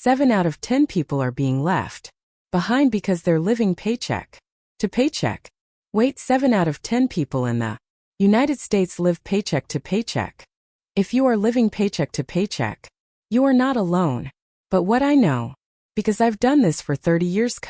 7 out of 10 people are being left behind because they're living paycheck to paycheck. Wait, 7 out of 10 people in the United States live paycheck to paycheck. If you are living paycheck to paycheck, you are not alone. But what I know, because I've done this for 30 years,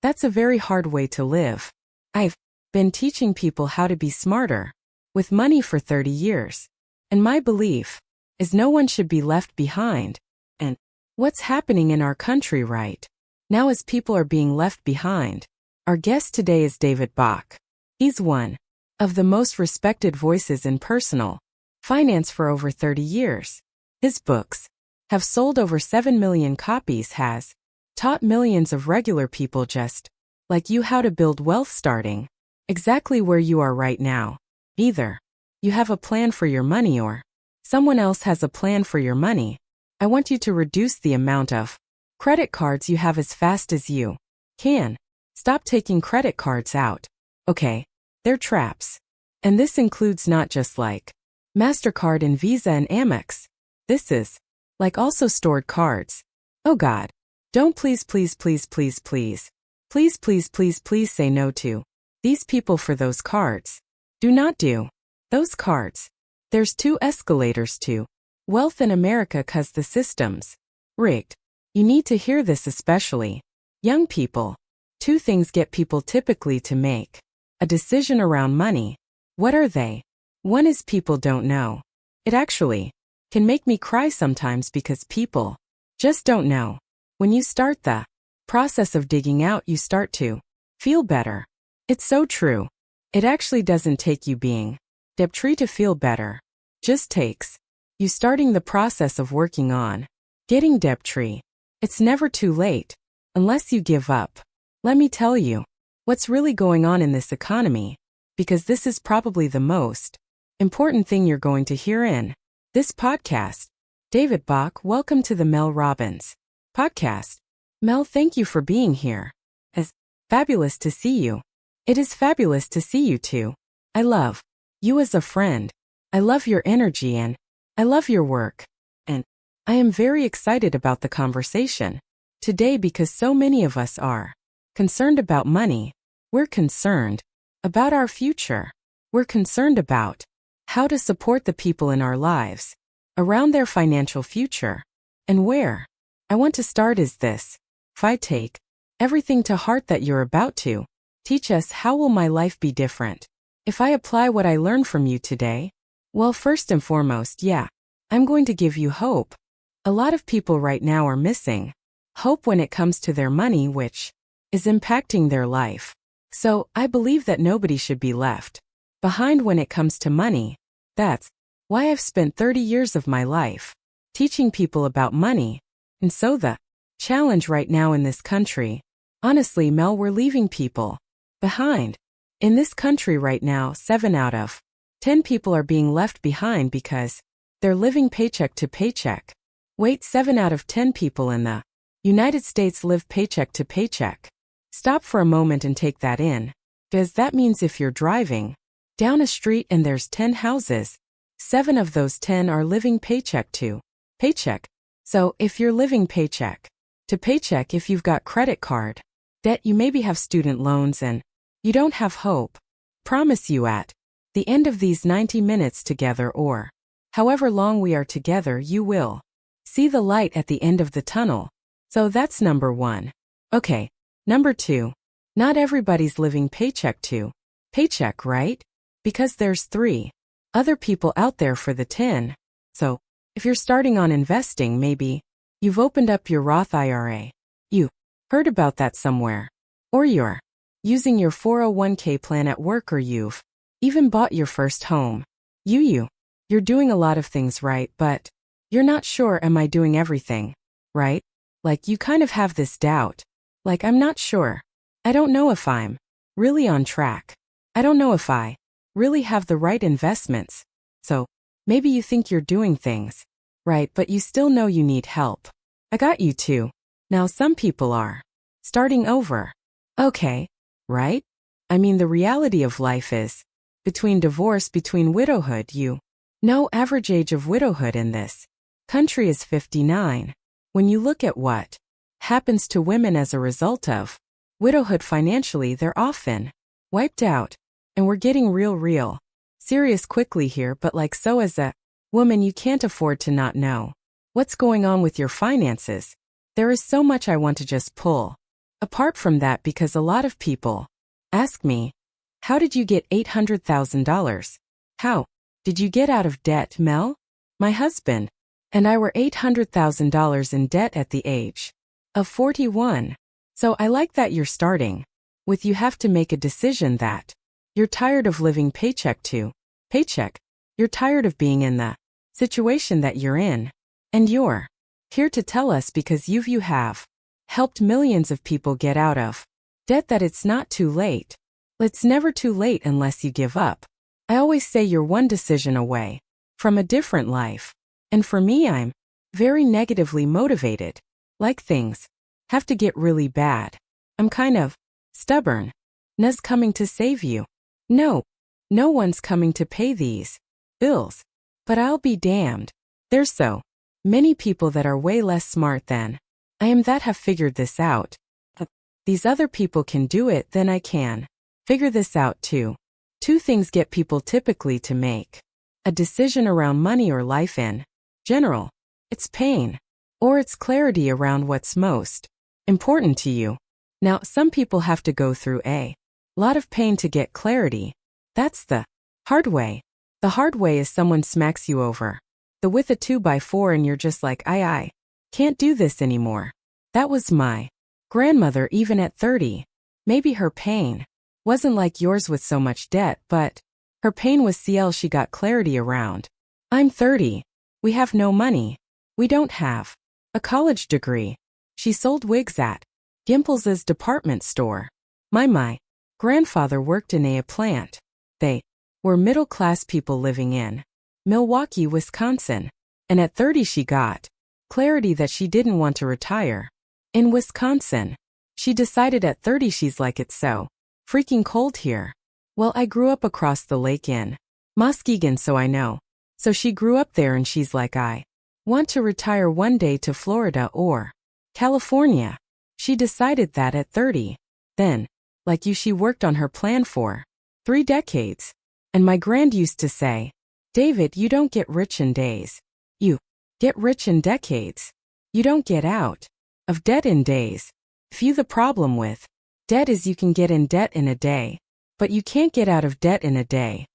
that's a very hard way to live. I've been teaching people how to be smarter with money for 30 years. And my belief is no one should be left behind. And what's happening in our country right now is people are being left behind. Our guest today is David Bach. He's one of the most respected voices in personal finance for over 30 years. His books have sold over 7 million copies, has taught millions of regular people just like you how to build wealth starting exactly where you are right now. Either you have a plan for your money or someone else has a plan for your money. I want you to reduce the amount of credit cards you have as fast as you can. Stop taking credit cards out. Okay, they're traps. And this includes not just like MasterCard and Visa and Amex. This is like also stored cards. Oh God. Don't please say no to these people for those cards. Do not do those cards. There's 2 escalators to wealth in America 'cause the system's rigged. You need to hear this, especially young people. 2 things get people typically to make a decision around money. What are they? One is people don't know. It actually can make me cry sometimes because people just don't know. When you start the process of digging out, you start to feel better. It's so true. It actually doesn't take you being debt-free to feel better. Just takes you starting the process of working on getting debt-free. It's never too late unless you give up. Let me tell you what's really going on in this economy, because this is probably the most important thing you're going to hear in this podcast. David Bach, welcome to the Mel Robbins podcast. Mel, thank you for being here. It's fabulous to see you. It is fabulous to see you too. I love you as a friend. I love your energy and I love your work. And I am very excited about the conversation today because so many of us are concerned about money. We're concerned about our future. We're concerned about how to support the people in our lives around their financial future. And where I want to start is this. If I take everything to heart that you're about to teach us, how will my life be different if I apply what I learned from you today? Well, first and foremost, I'm going to give you hope. A lot of people right now are missing hope when it comes to their money, which is impacting their life. So I believe that nobody should be left behind when it comes to money. That's why I've spent 30 years of my life teaching people about money. And so the challenge right now in this country, honestly, Mel, we're leaving people behind. In this country right now, 7 out of 10 people are being left behind because they're living paycheck to paycheck. Wait, 7 out of 10 people in the United States live paycheck to paycheck. Stop for a moment and take that in, because that means if you're driving down a street and there's 10 houses, 7 of those 10 are living paycheck to paycheck. So if you're living paycheck to paycheck, if you've got credit card debt, you maybe have student loans and you don't have hope. Promise you at the end of these 90 minutes together, or however long we are together, you will see the light at the end of the tunnel. So that's number 1. Okay. Number 2, not everybody's living paycheck to paycheck, right? Because there's 3 other people out there for the 10. So if you're starting on investing, maybe you've opened up your Roth IRA. You heard about that somewhere. Or you're using your 401k plan at work, or you've even bought your first home. You're doing a lot of things right, but you're not sure, am I doing everything right? Like you kind of have this doubt. Like, I'm not sure. I don't know if I'm really on track. I don't know if I really have the right investments. So maybe you think you're doing things right, but you still know you need help. I got you too. Now some people are starting over. Okay, right? I mean, the reality of life is between divorce, between widowhood, average age of widowhood in this country is 59. When you look at what happens to women as a result of widowhood financially, they're often wiped out. And we're getting real serious quickly here, but like so as a woman, you can't afford to not know what's going on with your finances. There is so much I want to just pull apart from that, because a lot of people ask me, how did you get $800,000? How did you get out of debt, Mel? My husband and I were $800,000 in debt at the age of 41. So I like that you're starting with you have to make a decision that you're tired of living paycheck to paycheck. You're tired of being in the situation that you're in. And you're here to tell us, because you have helped millions of people get out of debt, that it's not too late. It's never too late unless you give up. I always say you're one decision away from a different life. And for me, I'm very negatively motivated. Like things have to get really bad. I'm kind of stubborn. No's coming to save you. No one's coming to pay these bills. But I'll be damned. There's so many people that are way less smart than I am that have figured this out. These other people can do it, then I can figure this out too. Two things get people typically to make a decision around money or life in general. It's pain, or it's clarity around what's most important to you. Now, some people have to go through a lot of pain to get clarity. That's the hard way. The hard way is someone smacks you over with a 2x4 and you're just like, I can't do this anymore. That was my grandmother even at 30. Maybe her pain wasn't like yours with so much debt, but her pain was CL she got clarity around. I'm 30. We have no money. We don't have a college degree. She sold wigs at Gimples's department store. My grandfather worked in a plant. They were middle-class people living in Milwaukee, Wisconsin. And at 30 she got clarity that she didn't want to retire in Wisconsin. She decided at 30 she's like, it's so freaking cold here. Well, I grew up across the lake in Muskegon, so I know. So she grew up there and she's like, I want to retire one day to Florida or California. She decided that at 30. Then, like you, she worked on her plan for 3 decades. And my grand used to say, David, you don't get rich in days. You get rich in decades. You don't get out of debt in days. Few the problem with debt is you can get in debt in a day, but you can't get out of debt in a day.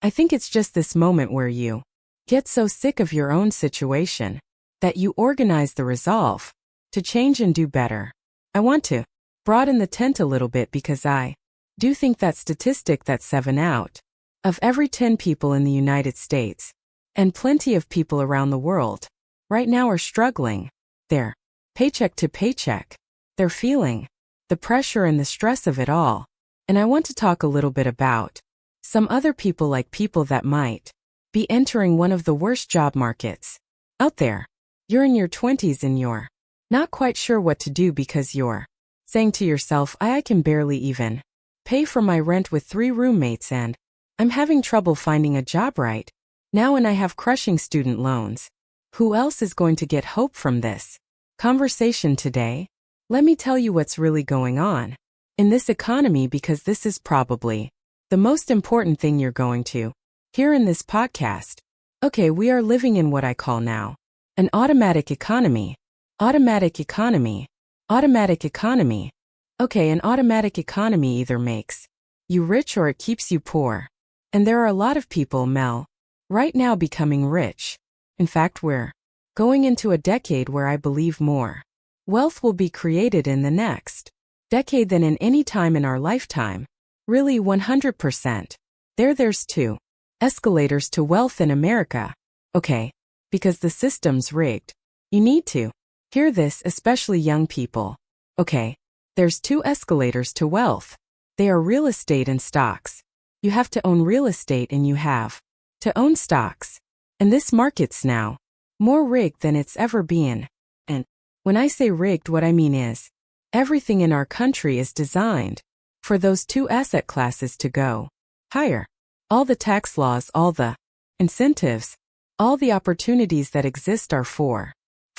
I think it's just this moment where you get so sick of your own situation that you organize the resolve to change and do better. I want to broaden the tent a little bit, because I do think that statistic that 7 out of every 10 people in the United States, and plenty of people around the world, right now are struggling. They're paycheck to paycheck. They're feeling the pressure and the stress of it all. And I want to talk a little bit about some other people, like people that might be entering one of the worst job markets out there. You're in your 20s and you're not quite sure what to do, because you're saying to yourself, I can barely even pay for my rent with 3 roommates, and I'm having trouble finding a job right now, and I have crushing student loans. Who else is going to get hope from this conversation today? Let me tell you what's really going on in this economy, because this is probably the most important thing you're going to hear in this podcast. Okay, we are living in what I call now an automatic economy. Automatic economy. Automatic economy. Okay, an automatic economy either makes you rich or it keeps you poor. And there are a lot of people, Mel, right now becoming rich. In fact, we're going into a decade where I believe more wealth will be created in the next decade than in any time in our lifetime. Really, 100%. There's 2 escalators to wealth in America. Okay, because the system's rigged. You need to hear this, especially young people. Okay, there's 2 escalators to wealth. They are real estate and stocks. You have to own real estate and you have to own stocks. And this market's now more rigged than it's ever been. And when I say rigged, what I mean is everything in our country is designed for those 2 asset classes to go higher. All the tax laws, all the incentives, all the opportunities that exist are for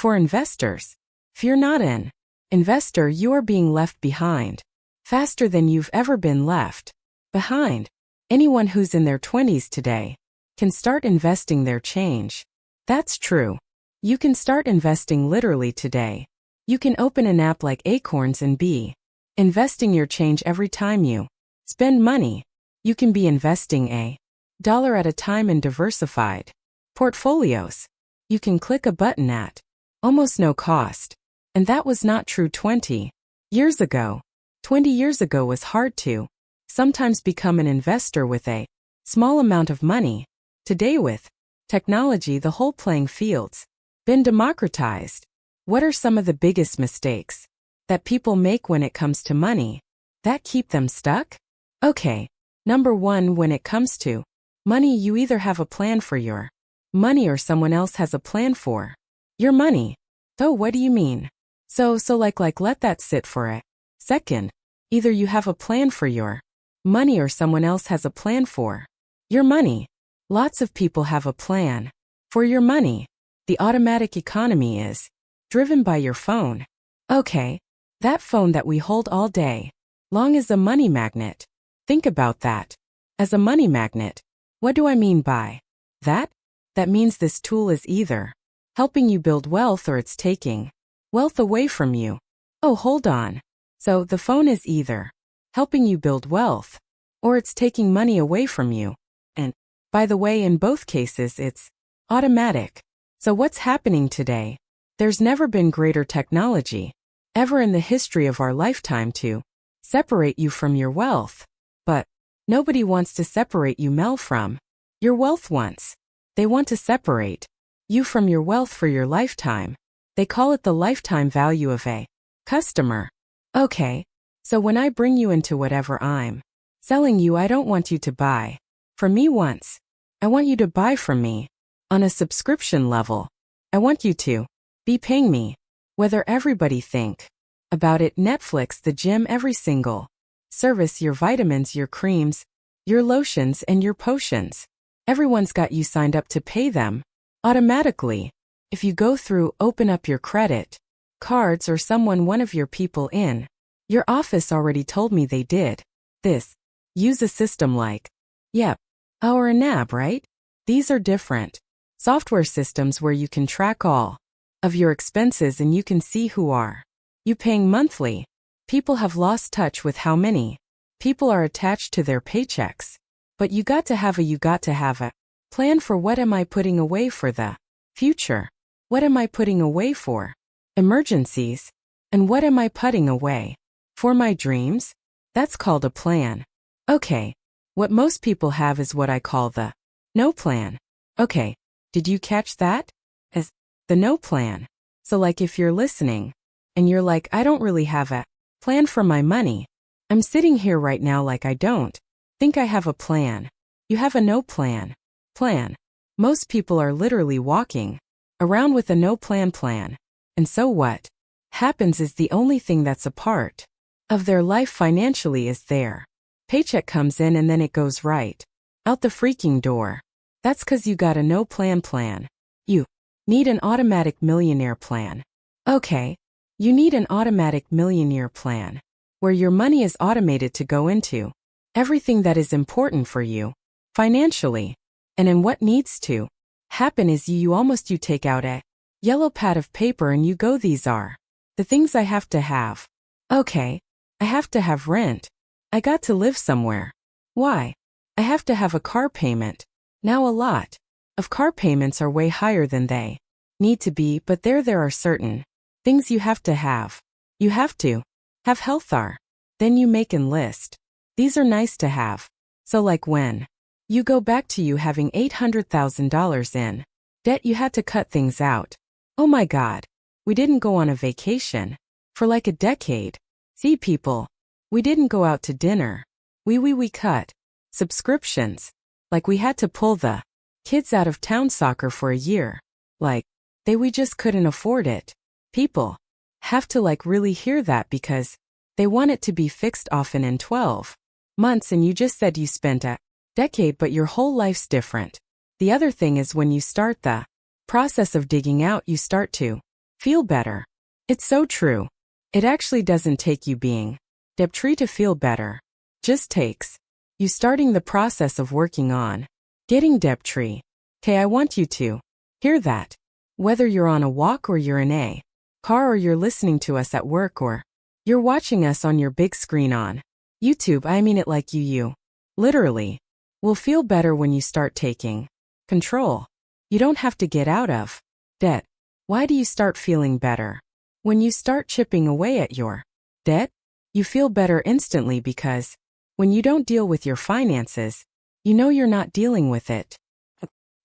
For investors, if you're not an investor, you are being left behind. Faster than you've ever been left behind. Anyone who's in their 20s today can start investing their change. That's true. You can start investing literally today. You can open an app like Acorns and be investing your change every time you spend money. You can be investing $1 at a time in diversified portfolios. You can click a button at almost no cost. And that was not true 20 years ago. 20 years ago was hard to sometimes become an investor with a small amount of money. Today with technology, the whole playing field's been democratized. What are some of the biggest mistakes that people make when it comes to money that keep them stuck? Okay. Number 1, when it comes to money, you either have a plan for your money or someone else has a plan for your money. So what do you mean? So let that sit for a second. Either you have a plan for your money or someone else has a plan for your money. Lots of people have a plan for your money. The automatic economy is driven by your phone. Okay. That phone that we hold all day long is a money magnet. Think about that. As a money magnet, what do I mean by that? That means this tool is either helping you build wealth or it's taking wealth away from you. Oh, hold on. So the phone is either helping you build wealth or it's taking money away from you. And by the way, in both cases, it's automatic. So what's happening today? There's never been greater technology ever in the history of our lifetime to separate you from your wealth. But nobody wants to separate you, Mel, from your wealth once. They want to separate you from your wealth for your lifetime. They call it the lifetime value of a customer. Okay, so when I bring you into whatever I'm selling you, I don't want you to buy from me once. I want you to buy from me on a subscription level. I want you to be paying me. Whether everybody think about it, Netflix, the gym, every single service, your vitamins, your creams, your lotions, and your potions. Everyone's got you signed up to pay them automatically. If you go through, open up your credit cards or one of your people in your office already told me they did this. Use a system like, yep, or a NAB, right? These are different software systems where you can track all of your expenses and you can see who are you paying monthly. People have lost touch with how many people are attached to their paychecks. But you got to have a plan for what am I putting away for the future? What am I putting away for emergencies? And what am I putting away for my dreams? That's called a plan. Okay. What most people have is what I call the no plan. Okay. Did you catch that? As the no plan. So like if you're listening and you're like, I don't really have a plan for my money. I'm sitting here right now like I don't think I have a plan. You have a no plan. Most people are literally walking around with a no plan. And so what happens is the only thing that's a part of their life financially is their paycheck comes in and then it goes right out the freaking door. That's 'cause you got a no plan. You need an automatic millionaire plan. Okay. You need an automatic millionaire plan where your money is automated to go into everything that is important for you financially. And in what needs to happen is you take out a yellow pad of paper and you go, these are the things I have to have. Okay. I have to have rent. I got to live somewhere. Why? I have to have a car payment. Now a lot of car payments are way higher than they need to be, but there are certain things you have to have. You have to have health are. Then you make an list. These are nice to have. So like when you go back to you having $800,000 in debt, you had to cut things out. Oh my God. We didn't go on a vacation for like a decade. See people. We didn't go out to dinner. We cut subscriptions. Like we had to pull the kids out of town soccer for a year. Like we just couldn't afford it. People have to like really hear that because they want it to be fixed often in 12 months, and you just said you spent a decade, but your whole life's different. The other thing is when you start the process of digging out, you start to Feel better. It's so true. It actually doesn't take you being debt-free to feel better. Just takes you starting the process of working on getting debt-free. Okay, I want you to hear that. Whether you're on a walk or you're in a car or you're listening to us at work or you're watching us on your big screen on YouTube, I mean it like you literally will feel better when you start taking control. You don't have to get out of debt. Why do you start feeling better? When you start chipping away at your debt, you feel better instantly because when you don't deal with your finances, you know you're not dealing with it.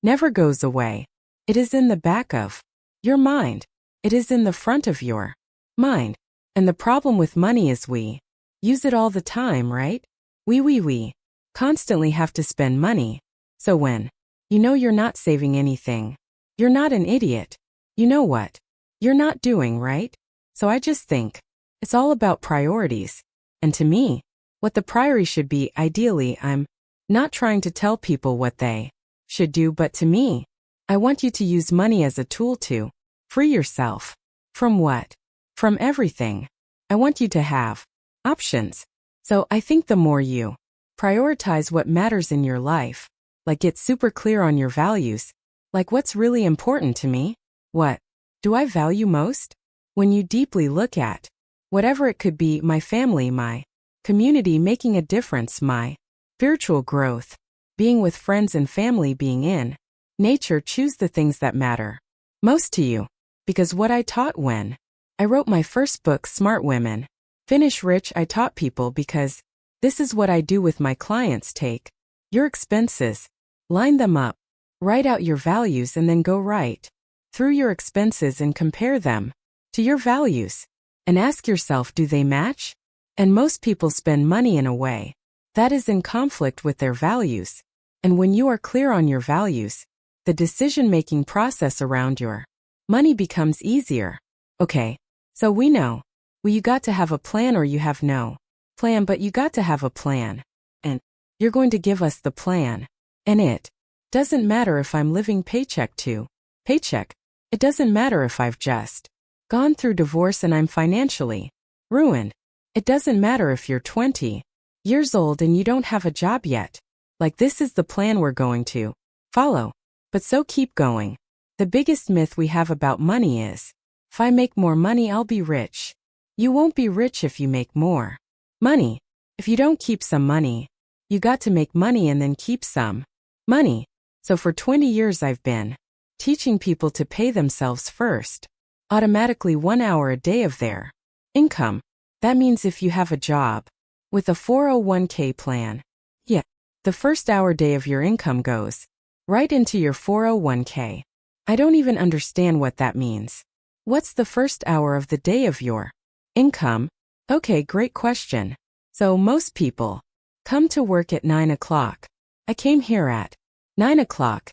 Never goes away. It is in the back of your mind. It is in the front of your mind. And the problem with money is we use it all the time, right? We constantly have to spend money. So when you know you're not saving anything, you're not an idiot. You know what you're not doing, right? So I just think it's all about priorities. And to me, what the priority should be, ideally, I'm not trying to tell people what they should do, but to me, I want you to use money as a tool to free yourself. From what? From everything. I want you to have options. So I think the more you prioritize what matters in your life, like get super clear on your values, like what's really important to me, what do I value most? When you deeply look at whatever it could be, my family, my community, making a difference, my spiritual growth, being with friends and family, being in nature, choose the things that matter most to you. Because what I taught when I wrote my first book, Smart Women Finish Rich, I taught people, because this is what I do with my clients. Take your expenses, line them up, write out your values, and then go right through your expenses and compare them to your values and ask yourself, do they match? And most people spend money in a way that is in conflict with their values. And when you are clear on your values, the decision-making process around your money becomes easier. Okay, so we know, well, you got to have a plan or you have no plan, but you got to have a plan. And you're going to give us the plan. And it doesn't matter if I'm living paycheck to paycheck. It doesn't matter if I've just gone through divorce and I'm financially ruined. It doesn't matter if you're 20 years old and you don't have a job yet. Like, this is the plan we're going to follow. But so keep going. The biggest myth we have about money is, if I make more money, I'll be rich. You won't be rich if you make more money. If you don't keep some money, you got to make money and then keep some money. So for 20 years I've been teaching people to pay themselves first, automatically 1 hour a day of their income. That means if you have a job with a 401k plan, yeah, the first hour day of your income goes right into your 401k. I don't even understand what that means. What's the first hour of the day of your income? Okay, great question. So most people come to work at 9 o'clock. I came here at 9 o'clock.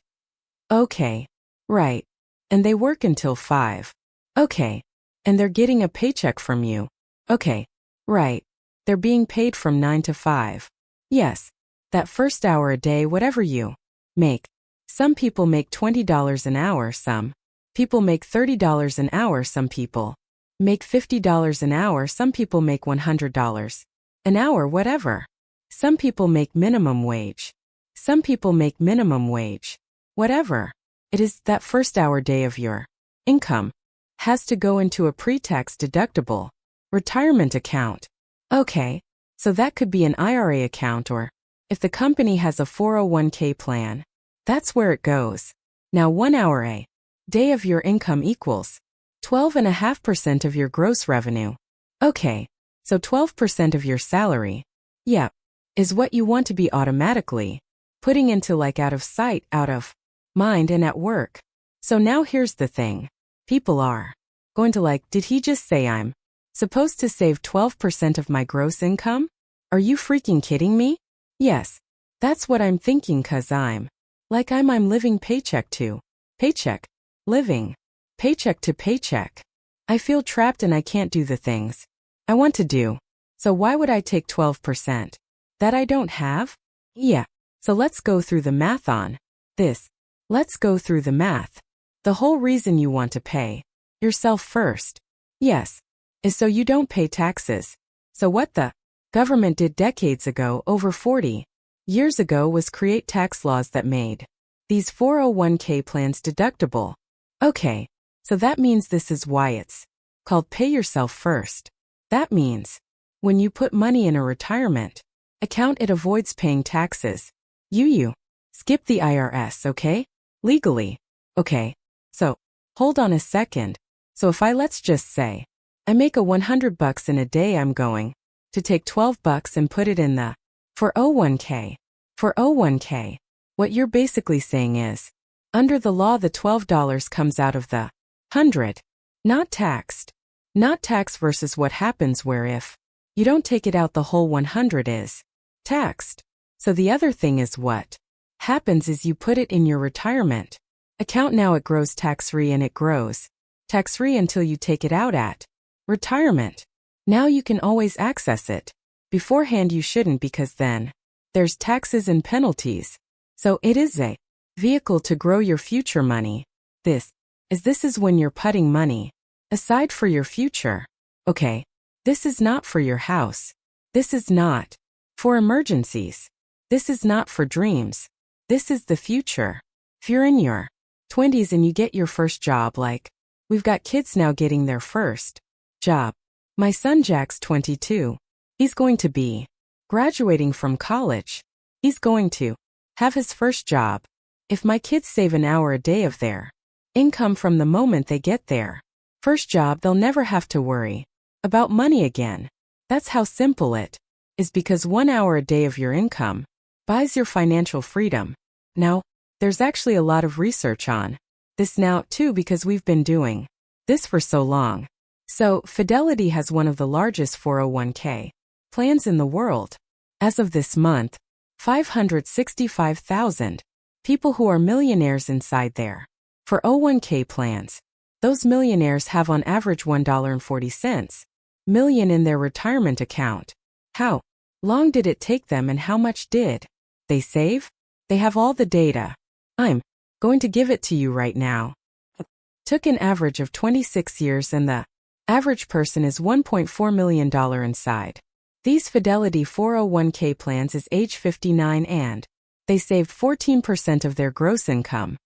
Okay, right. And they work until 5. Okay. And they're getting a paycheck from you. Okay, right. They're being paid from 9 to 5. Yes, that first hour a day, whatever you make. Some people make $20 an hour, some people make $30 an hour, some people make $50 an hour, some people make $100 an hour, whatever. Some people make minimum wage. Some people make minimum wage. Whatever. It is, that first hour day of your income has to go into a pre-tax deductible retirement account. Okay, so that could be an IRA account, or if the company has a 401k plan, that's where it goes. Now 1 hour a day of your income equals 12.5% of your gross revenue. Okay, so 12% of your salary, yeah, is what you want to be automatically putting into, like, out of sight, out of mind, and at work. So now here's the thing. People are going to like, did he just say I'm supposed to save 12% of my gross income? Are you freaking kidding me? Yes, that's what I'm thinking, 'cause I'm living paycheck to paycheck, living paycheck to paycheck. I feel trapped and I can't do the things I want to do. So why would I take 12% that I don't have? Yeah, so let's go through the math on this. Let's go through the math. The whole reason you want to pay yourself first. Yes. Is so you don't pay taxes. So what the government did decades ago, over 40 years ago, was create tax laws that made these 401k plans deductible. Okay. So that means this is why it's called pay yourself first. That means when you put money in a retirement account, it avoids paying taxes. You skip the IRS, okay? Legally. Okay. So, hold on a second. So if let's just say, I make a $100 in a day, I'm going to take $12 and put it in the 401k. 401k. What you're basically saying is, under the law, the $12 comes out of the 100. Not taxed. Not taxed versus what happens where if you don't take it out, the whole 100 is taxed. So the other thing is what happens is you put it in your retirement account. Now it grows tax-free, and it grows tax-free until you take it out at retirement. Now you can always access it. Beforehand you shouldn't, because then there's taxes and penalties. So it is a vehicle to grow your future money. This is when you're putting money aside for your future. Okay. This is not for your house. This is not for emergencies. This is not for dreams. This is the future. If you're in your 20s and you get your first job, like we've got kids now getting their first job. My son Jack's 22. He's going to be graduating from college. He's going to have his first job. If my kids save an hour a day of their income from the moment they get their first job, they'll never have to worry about money again. That's how simple it is, because 1 hour a day of your income buys your financial freedom. Now, there's actually a lot of research on this now too, because we've been doing this for so long. So, Fidelity has one of the largest 401k plans in the world. As of this month, 565,000 people who are millionaires inside their 401k plans. Those millionaires have on average $1.40 million in their retirement account. How long did it take them, and how much did they save? They have all the data. I'm going to give it to you right now. Took an average of 26 years, and the average person is $1.4 million inside these Fidelity 401k plans is age 59, and they saved 14% of their gross income.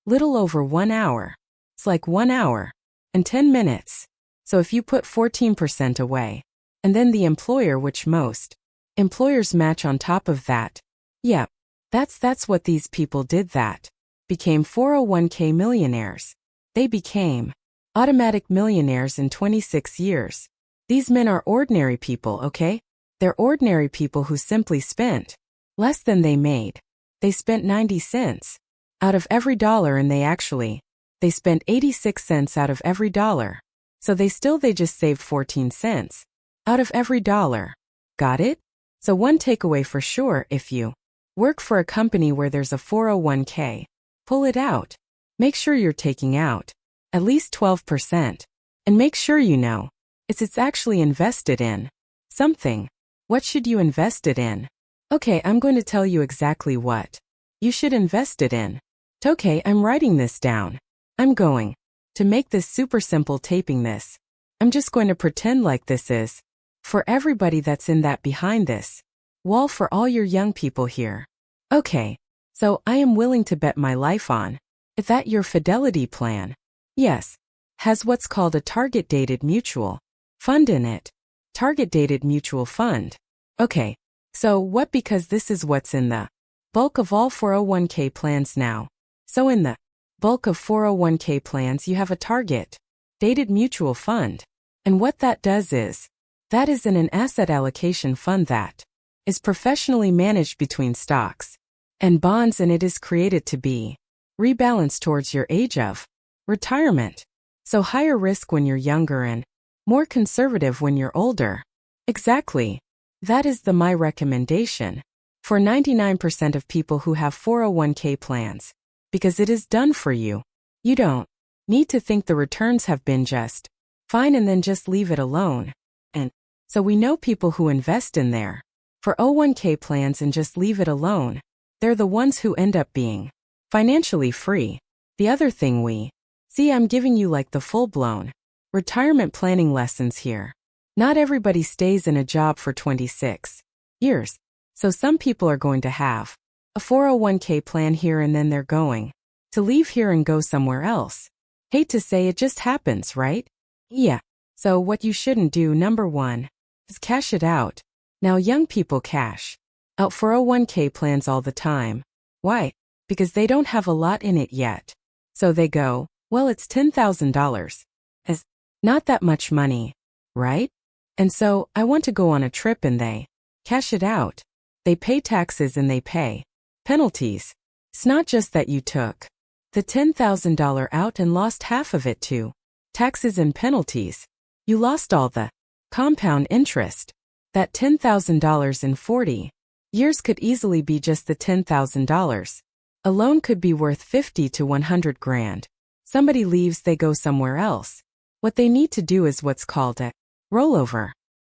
Little over 1 hour. It's like 1 hour and 10 minutes. So if you put 14% away, and then the employer, which most employers match on top of that, yep, that's what these people did, that became 401k millionaires. They became automatic millionaires in 26 years. These men are ordinary people, okay? They're ordinary people who simply spent less than they made. They spent 90 cents out of every dollar, and they spent 86 cents out of every dollar. So they just saved 14 cents out of every dollar. Got it? So one takeaway for sure: if you work for a company where there's a 401k, pull it out. Make sure you're taking out at least 12%. And make sure you know it's actually invested in something. What should you invest it in? Okay, I'm going to tell you exactly what you should invest it in. Okay, I'm writing this down. I'm going to make this super simple taping this. I'm just going to pretend like this is for everybody that's in that behind this wall, for all your young people here. Okay, so I am willing to bet my life on that your Fidelity plan, yes, has what's called a target dated mutual fund in it. Target dated mutual fund. Okay, so what? Because this is what's in the bulk of all 401k plans now. So in the bulk of 401k plans, you have a target dated mutual fund. And what that does is, that is an asset allocation fund that is professionally managed between stocks and bonds, and it is created to be rebalanced towards your age of retirement. So higher risk when you're younger and more conservative when you're older. Exactly. That is my recommendation for 99% of people who have 401k plans, because it is done for you. You don't need to think the returns have been just fine and then just leave it alone. And so we know people who invest in their 401k plans and just leave it alone. They're the ones who end up being financially free. The other thing we See, I'm giving you like the full-blown retirement planning lessons here. Not everybody stays in a job for 26 years. So some people are going to have a 401k plan here and then they're going to leave here and go somewhere else. Hate to say it just happens, right? Yeah. So what you shouldn't do, number one, is cash it out. Now young people cash out 401k plans all the time. Why? Because they don't have a lot in it yet. So they go, well, it's $10,000. As not that much money, right? And so I want to go on a trip and they cash it out. They pay taxes and they pay penalties. It's not just that you took the $10,000 out and lost half of it to taxes and penalties. You lost all the compound interest. That $10,000 in 40 years could easily be just the $10,000. A loan could be worth 50 to 100 grand. Somebody leaves, they go somewhere else. What they need to do is what's called a rollover.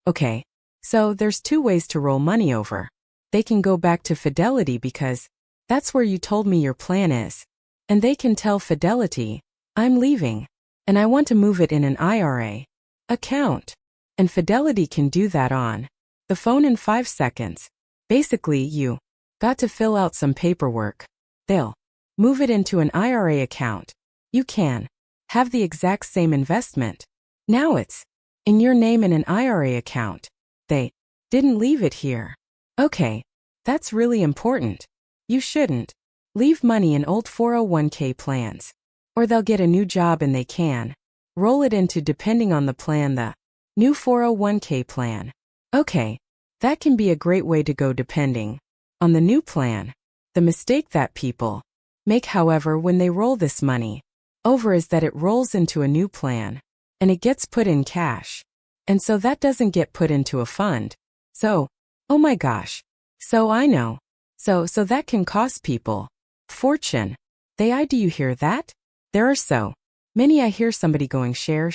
Okay, so there's two ways to roll money over. They can go back to Fidelity because that's where you told me your plan is. And they can tell Fidelity, I'm leaving, and I want to move it in an IRA account. And Fidelity can do that on the phone in 5 seconds. Basically, you got to fill out some paperwork. They'll move it into an IRA account. You can have the exact same investment. Now it's in your name in an IRA account. They didn't leave it here. Okay, that's really important. You shouldn't leave money in old 401k plans. Or they'll get a new job and they can roll it into, depending on the plan, the new 401k plan. Okay, that can be a great way to go depending on the new plan. The mistake that people make, however, when they roll this money over is that it rolls into a new plan and it gets put in cash. And so that doesn't get put into a fund. So, oh my gosh. So I know. So that can cost people fortune. Do you hear that? There are so many. I hear somebody going share,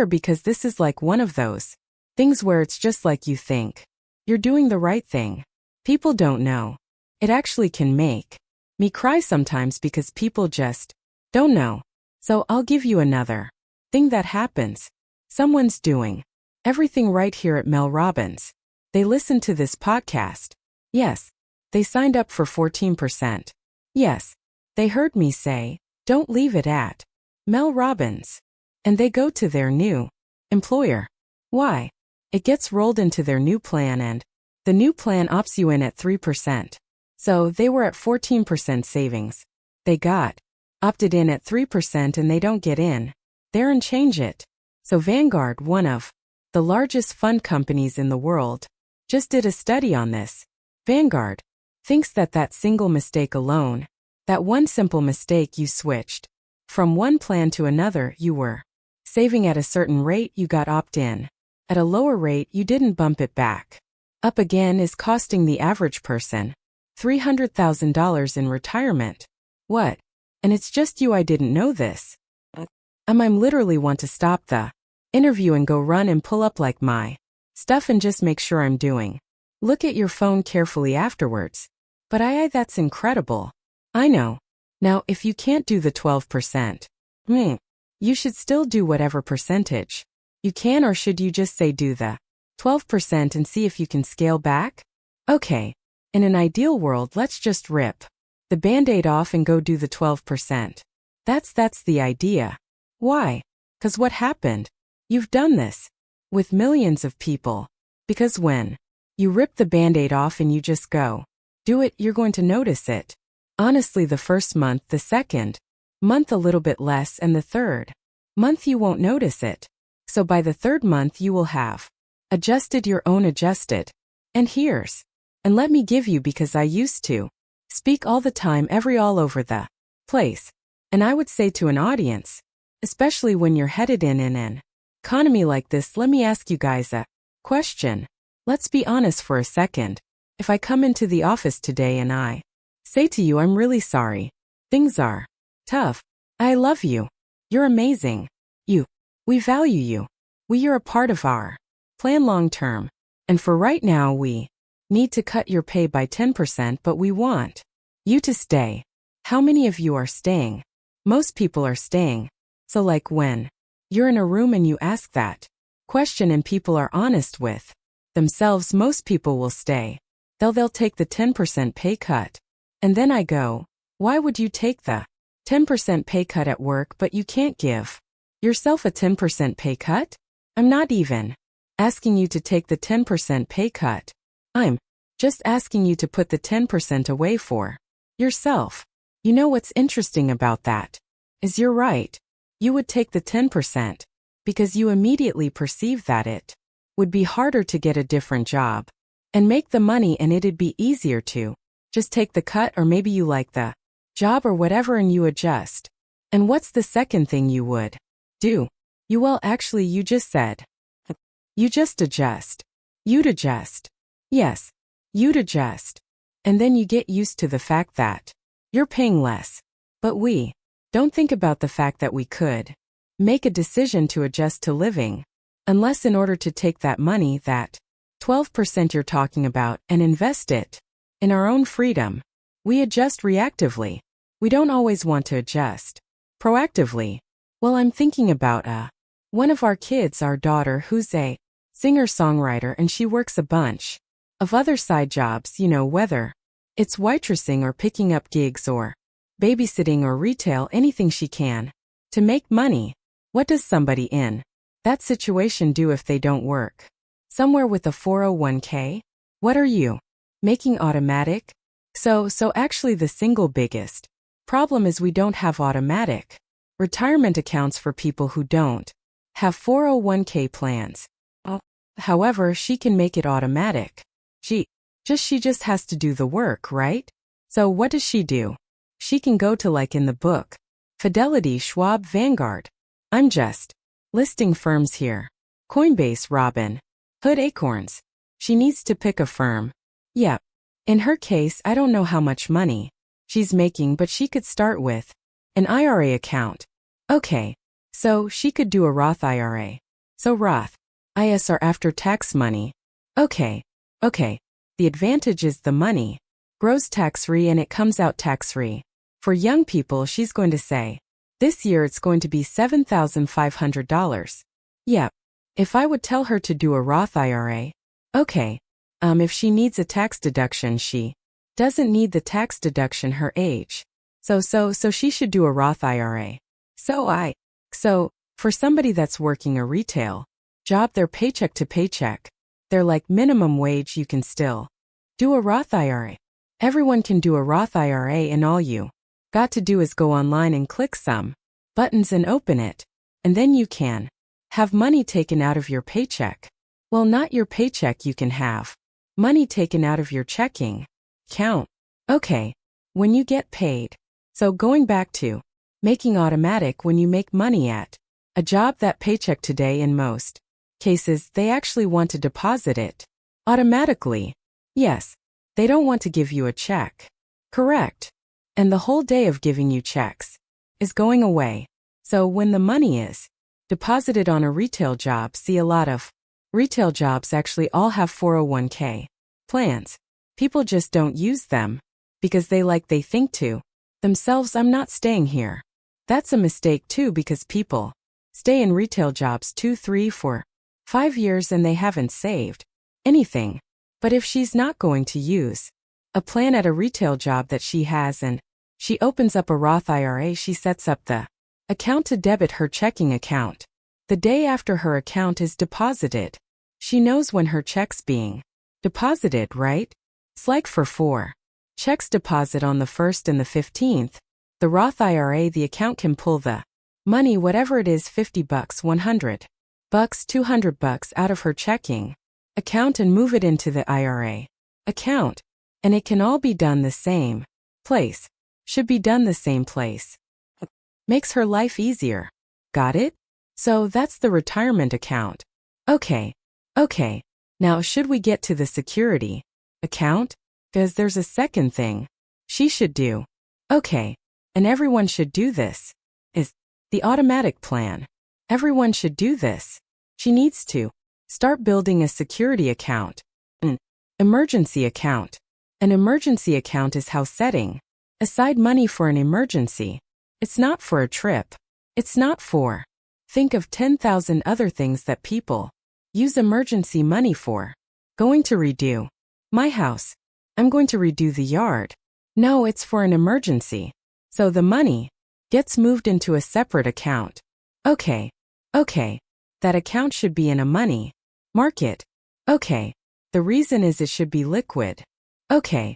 because this is like one of those things where it's just like you think you're doing the right thing. People don't know. It actually can make me cry sometimes because people just don't know. So I'll give you another thing that happens. Someone's doing everything right here at Mel Robbins. They listen to this podcast. Yes. They signed up for 14%. Yes. They heard me say, don't leave it at Mel Robbins. And they go to their new employer. Why? It gets rolled into their new plan and the new plan opts you in at 3%. So they were at 14% savings. They got opted in at 3% and they don't get in there and change it. So Vanguard, one of the largest fund companies in the world, just did a study on this. Vanguard thinks that single mistake alone, that one simple mistake, you switched from one plan to another, you were saving at a certain rate, you got opt-in. At a lower rate, you didn't bump it back up again, is costing the average person $300,000 in retirement. What? And it's just you. I didn't know this. I'm literally want to stop the interview and go run and pull up like my stuff and just make sure I'm doing. Look at your phone carefully afterwards. But that's incredible. I know. Now, if you can't do the 12%, you should still do whatever percentage you can, or should you just say do the 12% and see if you can scale back? Okay. In an ideal world, let's just rip the Band-Aid off and go do the 12%. That's the idea. Why? 'Cause what happened? You've done this with millions of people. Because when you rip the Band-Aid off and you just go do it, you're going to notice it. Honestly, the first month, the second month a little bit less, and the third month you won't notice it. So by the third month you will have adjusted your own adjusted. And let me give you, because I used to speak all the time, all over the place. And I would say to an audience, especially when you're headed in an economy like this, let me ask you guys a question. Let's be honest for a second. If I come into the office today and I say to you, I'm really sorry, things are tough. I love you. You're amazing. We value you. You're a part of our plan long term. And for right now, we need to cut your pay by 10%, but we want you to stay. How many of you are staying? Most people are staying. So like when you're in a room and you ask that question and people are honest with themselves, most people will stay. They'll take the 10% pay cut. And then I go, why would you take the 10% pay cut at work but you can't give yourself a 10% pay cut? I'm not even asking you to take the 10% pay cut. I'm just asking you to put the 10% away for yourself. You know what's interesting about that? Is you're right. You would take the 10% because you immediately perceive that it would be harder to get a different job and make the money, and it'd be easier to just take the cut, or maybe you like the job or whatever and you adjust. And what's the second thing you would do? You just said. You just adjust. You'd adjust. Yes, you'd adjust. And then you get used to the fact that you're paying less. But we don't think about the fact that we could make a decision to adjust to living, unless in order to take that money, that 12% you're talking about, and invest it in our own freedom. We adjust reactively. We don't always want to adjust proactively. Well, I'm thinking about one of our kids, our daughter, who's a singer-songwriter, and she works a bunch of other side jobs, whether it's waitressing or picking up gigs or babysitting or retail, anything she can to make money. What does somebody in that situation do if they don't work somewhere with a 401k? What are you making automatic? So actually the single biggest problem is we don't have automatic retirement accounts for people who don't have 401k plans. However, she can make it automatic. She just has to do the work, right? So what does she do? She can go to, like in the book, Fidelity, Schwab, Vanguard. I'm just listing firms here. Coinbase, Robin Hood, Acorns. She needs to pick a firm. Yep. In her case, I don't know how much money she's making, but she could start with an IRA account. Okay. So she could do a Roth IRA. So Roth IRAs are after tax money. Okay. The advantage is the money grows tax-free and it comes out tax-free. For young people, she's going to say, this year it's going to be $7,500. Yep. If I would tell her to do a Roth IRA, okay. If she needs a tax deduction, she doesn't need the tax deduction her age. So she should do a Roth IRA. So for somebody that's working a retail job, they're paycheck to paycheck. They're like minimum wage, you can still do a Roth IRA. Everyone can do a Roth IRA, and all you got to do is go online and click some buttons and open it. And then you can have money taken out of your paycheck. Well, not your paycheck, you can have money taken out of your checking account. Okay. When you get paid. So going back to making automatic, when you make money at a job, that paycheck today, in most cases, they actually want to deposit it automatically. Yes. They don't want to give you a check. Correct. And the whole day of giving you checks is going away. So when the money is deposited on a retail job, see, a lot of retail jobs actually all have 401k plans. People just don't use them because they think to themselves, I'm not staying here. That's a mistake too, because people stay in retail jobs 2, 3, 4, 5 years and they haven't saved anything. But if she's not going to use a plan at a retail job that she has, and she opens up a Roth IRA, she sets up the account to debit her checking account the day after her account is deposited. She knows when her check's being deposited, right? It's like for 4 checks deposit on the 1st and the 15th. The Roth IRA, the account can pull the money, whatever it is, $50, $100, $200 out of her checking account and move it into the IRA account. And it can all be done the same place. Should be done the same place. Makes her life easier. Got it? So that's the retirement account. Okay. Now should we get to the security account? Because there's a second thing she should do. Okay. And everyone should do this. Is the automatic plan. Everyone should do this. She needs to start building a security account. An emergency account. An emergency account is how setting aside money for an emergency. It's not for a trip. It's not for. Think of 10,000 other things that people use emergency money for. Going to redo my house. I'm going to redo the yard. No, it's for an emergency. So the money gets moved into a separate account. Okay. That account should be in a money market. Okay. The reason is it should be liquid. Okay.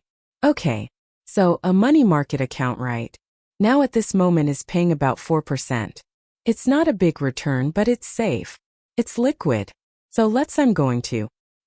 So a money market account right now at this moment is paying about 4%. It's not a big return, but it's safe. It's liquid. So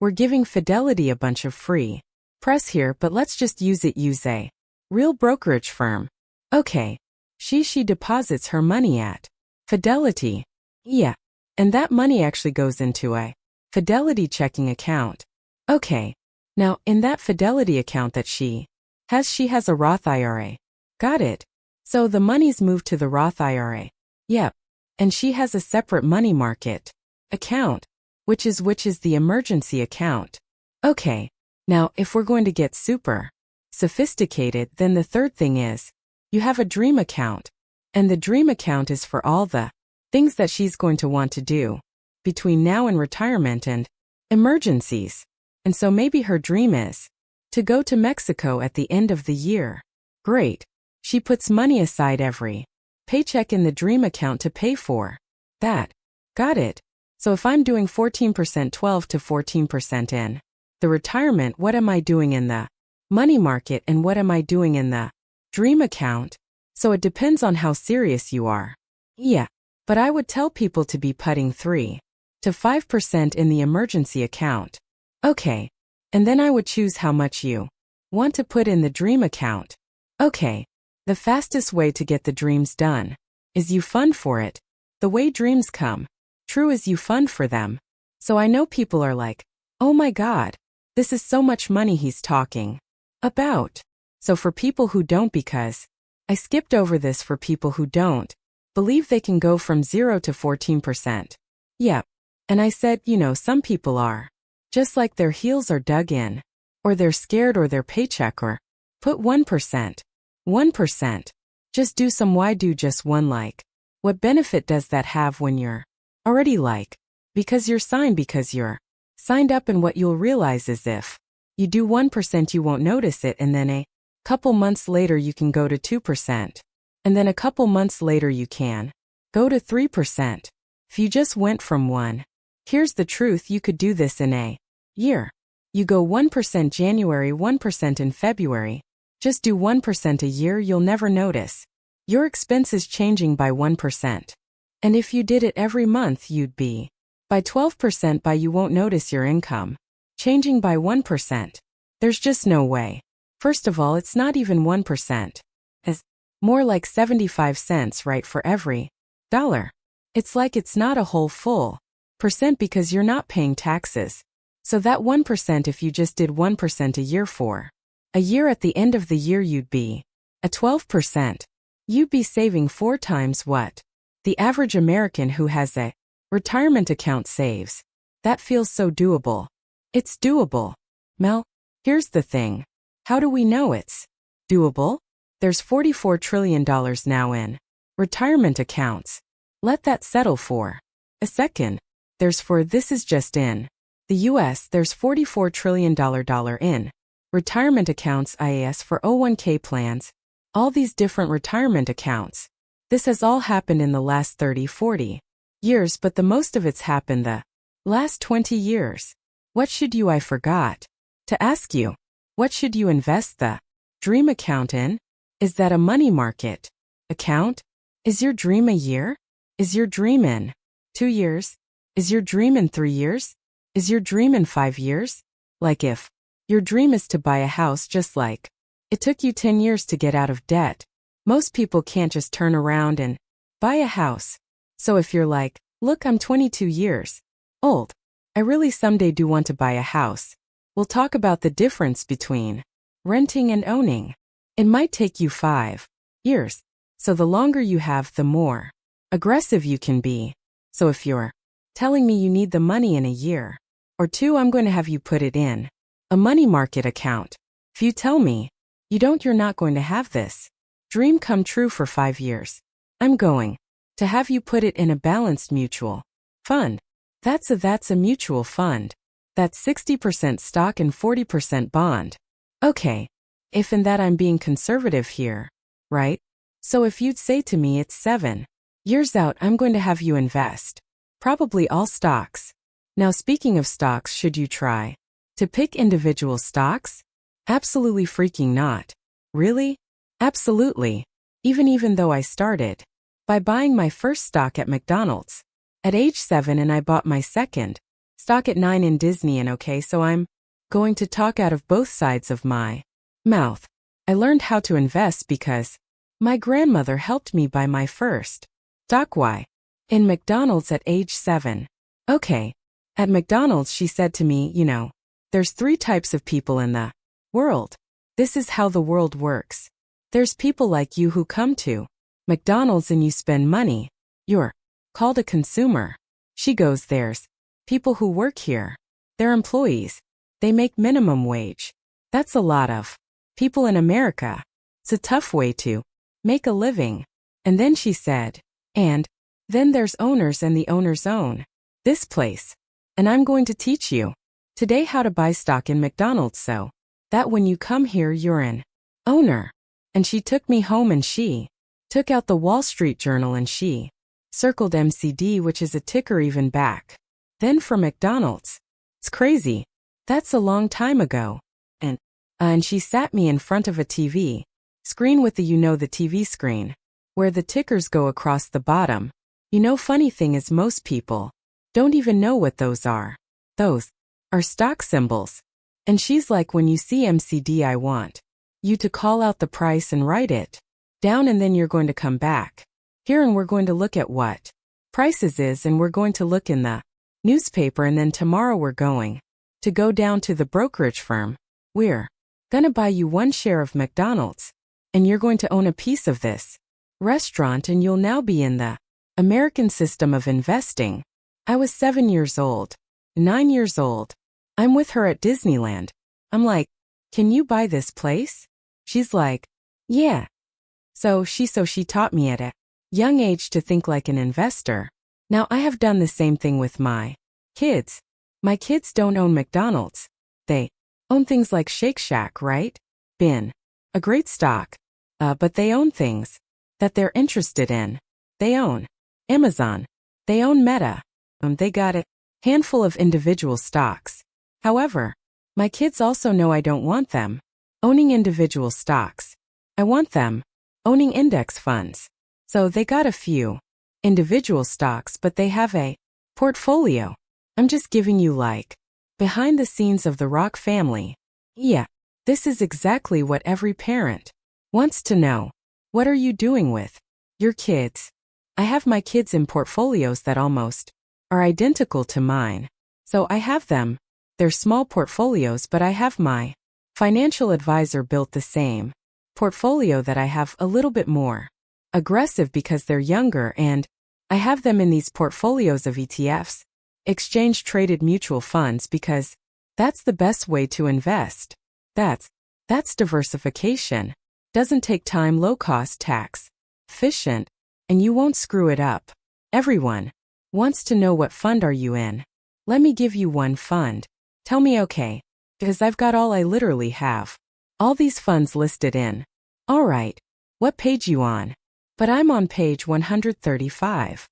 we're giving Fidelity a bunch of free press here, but let's just use a real brokerage firm. Okay. She deposits her money at Fidelity. Yeah. And that money actually goes into a Fidelity checking account. Okay. Now, in that Fidelity account that she has a Roth IRA. Got it. So the money's moved to the Roth IRA. Yep. And she has a separate money market account, which is the emergency account. Okay. Now, if we're going to get super sophisticated, then the third thing is, you have a dream account. And the dream account is for all the things that she's going to want to do between now and retirement and emergencies. And so maybe her dream is to go to Mexico at the end of the year. Great. She puts money aside every paycheck in the dream account to pay for that. Got it. So if I'm doing 14%, 12 to 14% in the retirement, what am I doing in the money market and what am I doing in the dream account? So it depends on how serious you are. Yeah, but I would tell people to be putting 3 to 5% in the emergency account. Okay. And then I would choose how much you want to put in the dream account. Okay. The fastest way to get the dreams done is you fund for it. The way dreams come true is you fund for them. So I know people are like, oh my God, this is so much money he's talking about. So for people who don't, because I skipped over this, for people who don't believe they can go from 0 to 14%. Yep. And I said, some people are just like their heels are dug in, or they're scared, or their paycheck, or put 1%. 1%. Just do some. Why do just one? Like, what benefit does that have when you're already like, because you're signed up, and what you'll realize is if you do 1%, you won't notice it, and then a couple months later you can go to 2%, and then a couple months later you can go to 3%. If you just went from 1, here's the truth, you could do this in a year. You go 1% January, 1% in February. Just do 1% a year, you'll never notice your expenses changing by 1%. And if you did it every month, you'd be by 12% by you won't notice your income changing by 1%. There's just no way. First of all, it's not even 1%. It's more like 75 cents, right, for every dollar. It's like it's not a whole full percent because you're not paying taxes. So that 1%, if you just did 1% a year for a year, at the end of the year you'd be at 12%. You'd be saving 4 times what the average American who has a retirement account saves. That feels so doable. It's doable. Mel, here's the thing. How do we know it's doable? There's $44 trillion now in retirement accounts. Let that settle for a second. This is just in the US, there's $44 trillion in retirement accounts, IAS, for 401k plans, all these different retirement accounts. This has all happened in the last 30, 40 years, but the most of it's happened the last 20 years. I forgot to ask you, what should you invest the dream account in? Is that a money market account? Is your dream a year? Is your dream in 2 years? Is your dream in 3 years? Is your dream in 5 years? Like if your dream is to buy a house, just like it took you 10 years to get out of debt, most people can't just turn around and buy a house. So if you're like, look, I'm 22 years old, I really someday do want to buy a house. We'll talk about the difference between renting and owning. It might take you 5 years. So the longer you have, the more aggressive you can be. So if you're telling me you need the money in a year or 2, I'm going to have you put it in a money market account. If you tell me you don't, you're not going to have this dream come true for 5 years. I'm going to have you put it in a balanced mutual fund. That's a mutual fund. That's 60% stock and 40% bond. Okay. If in that I'm being conservative here, right? So if you'd say to me it's 7 years out, I'm going to have you invest probably all stocks. Now speaking of stocks, should you try to pick individual stocks? Absolutely freaking not. Really? Absolutely. Even though I started by buying my first stock at McDonald's at age 7 and I bought my second stock at 9 in Disney, and okay, so I'm going to talk out of both sides of my mouth. I learned how to invest because my grandmother helped me buy my first stock. Why? In McDonald's at age 7. Okay. At McDonald's she said to me, there's 3 types of people in the world. This is how the world works. There's people like you who come to McDonald's and you spend money. You're called a consumer. She goes, there's people who work here. They're employees. They make minimum wage. That's a lot of people in America. It's a tough way to make a living. And then she said, and then there's owners, and the owners own this place. And I'm going to teach you today how to buy stock in McDonald's so that when you come here you're an owner. And she took me home and she took out the Wall Street Journal and she circled MCD, which is a ticker even back then for McDonald's. It's crazy. That's a long time ago. And she sat me in front of a TV screen with the TV screen where the tickers go across the bottom. Funny thing is most people don't even know what those are. Those are stock symbols. And she's like, when you see MCD, I want you to call out the price and write it down, and then you're going to come back here and we're going to look at what prices is, and we're going to look in the newspaper, and then tomorrow we're going to go down to the brokerage firm. We're gonna buy you 1 share of McDonald's, and you're going to own a piece of this restaurant, and you'll now be in the American system of investing. I was 7 years old, 9 years old. I'm with her at Disneyland. I'm like, can you buy this place? She's like, yeah. So she taught me at a young age to think like an investor. Now I have done the same thing with my kids. My kids don't own McDonald's. They own things like Shake Shack, right? Been a great stock. But they own things that they're interested in. They own Amazon. They own Meta. They got a handful of individual stocks. However, my kids also know I don't want them owning individual stocks. I want them owning index funds. So they got a few individual stocks, but they have a portfolio. I'm just giving you like behind the scenes of the Rock family. Yeah, this is exactly what every parent wants to know. What are you doing with your kids? I have my kids in portfolios that almost are identical to mine. So I have them. They're small portfolios, but I have my financial advisor built the same portfolio that I have, a little bit more aggressive because they're younger, and I have them in these portfolios of ETFs, exchange-traded mutual funds, because that's the best way to invest. That's diversification. Doesn't take time, low-cost, tax efficient, and you won't screw it up. Everyone wants to know, what fund are you in? Let me give you one fund. Tell me, okay, because I've got all, I literally have all these funds listed in. All right, what page you on? But I'm on page 135.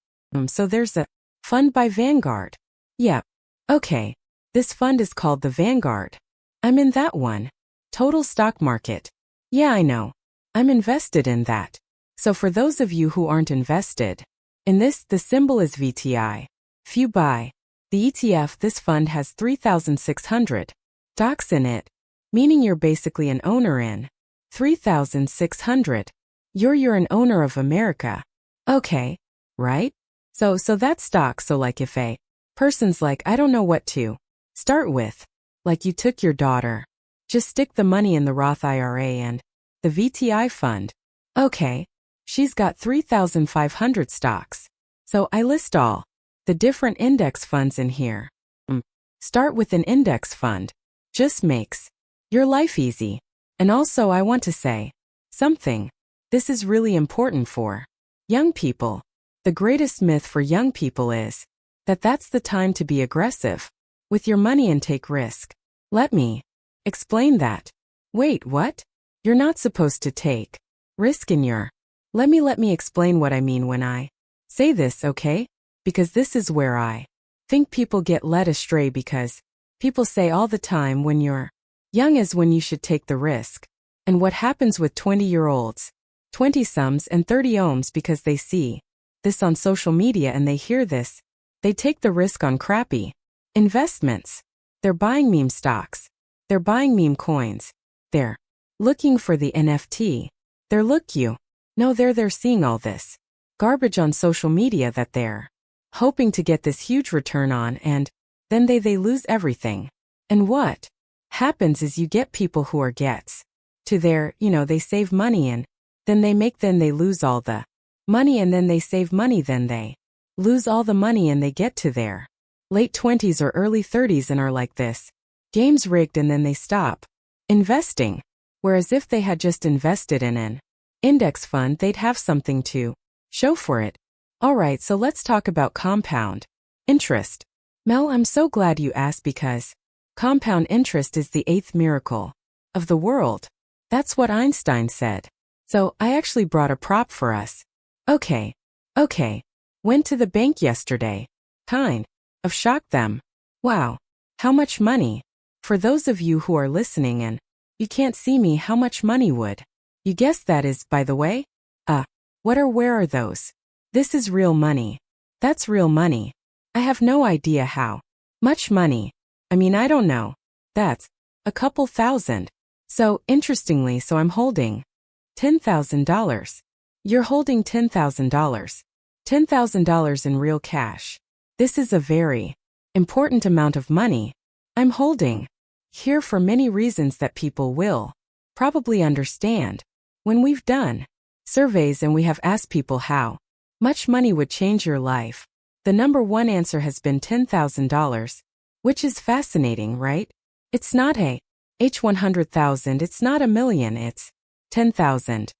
So there's a fund by Vanguard. Yep. Okay. This fund is called the Vanguard. I'm in that one. Total stock market. Yeah, I know. I'm invested in that. So for those of you who aren't invested in this, the symbol is VTI. If you buy the ETF, this fund has 3,600 stocks in it, meaning you're basically an owner in 3,600. You're an owner of America. Okay, right? So that's stock. So like if a person's like, I don't know what to start with, like you took your daughter, just stick the money in the Roth IRA and the VTI fund. Okay, she's got 3,500 stocks. So I list all the different index funds in here. Start with an index fund. Just makes your life easy. And also I want to say something. This is really important for Young people. The greatest myth for young people is that that's the time to be aggressive with your money and take risk. Let me explain that. Wait, what? You're not supposed to take risk in your. Let me explain what I mean when I say this, okay? Because this is where I think people get led astray, because people say all the time when you're young is when you should take the risk. And what happens with 20-year-olds, 20-somes and 30-ohms, because they see this on social media and they hear this, they take the risk on crappy investments. They're buying meme stocks. They're buying meme coins. They're looking for the NFT. They're seeing all this garbage on social media that they're hoping to get this huge return on, and then they lose everything. And what happens is you get people who are gets to their, they save money and then they lose all the money, and then they save money, then they lose all the money, and they get to their late 20s or early 30s and are like, this game's rigged, and then they stop investing. Whereas if they had just invested in an index fund, they'd have something to show for it. Alright, so let's talk about compound interest. Mel, I'm so glad you asked, because compound interest is the 8th miracle of the world. That's what Einstein said. So I actually brought a prop for us. Okay. Went to the bank yesterday. Kind of shocked them. Wow. How much money? For those of you who are listening and you can't see me, how much money would you guess that is, by the way? Where are those? This is real money. That's real money. I have no idea how much money. I mean, I don't know. That's a couple thousand. So, interestingly, I'm holding $10,000. You're holding $10,000. $10,000 in real cash. This is a very important amount of money I'm holding here for many reasons that people will probably understand. When we've done surveys and we have asked people how much money would change your life, the number one answer has been $10,000, which is fascinating, right? It's not $100,000, it's not $1 million, it's 10,000.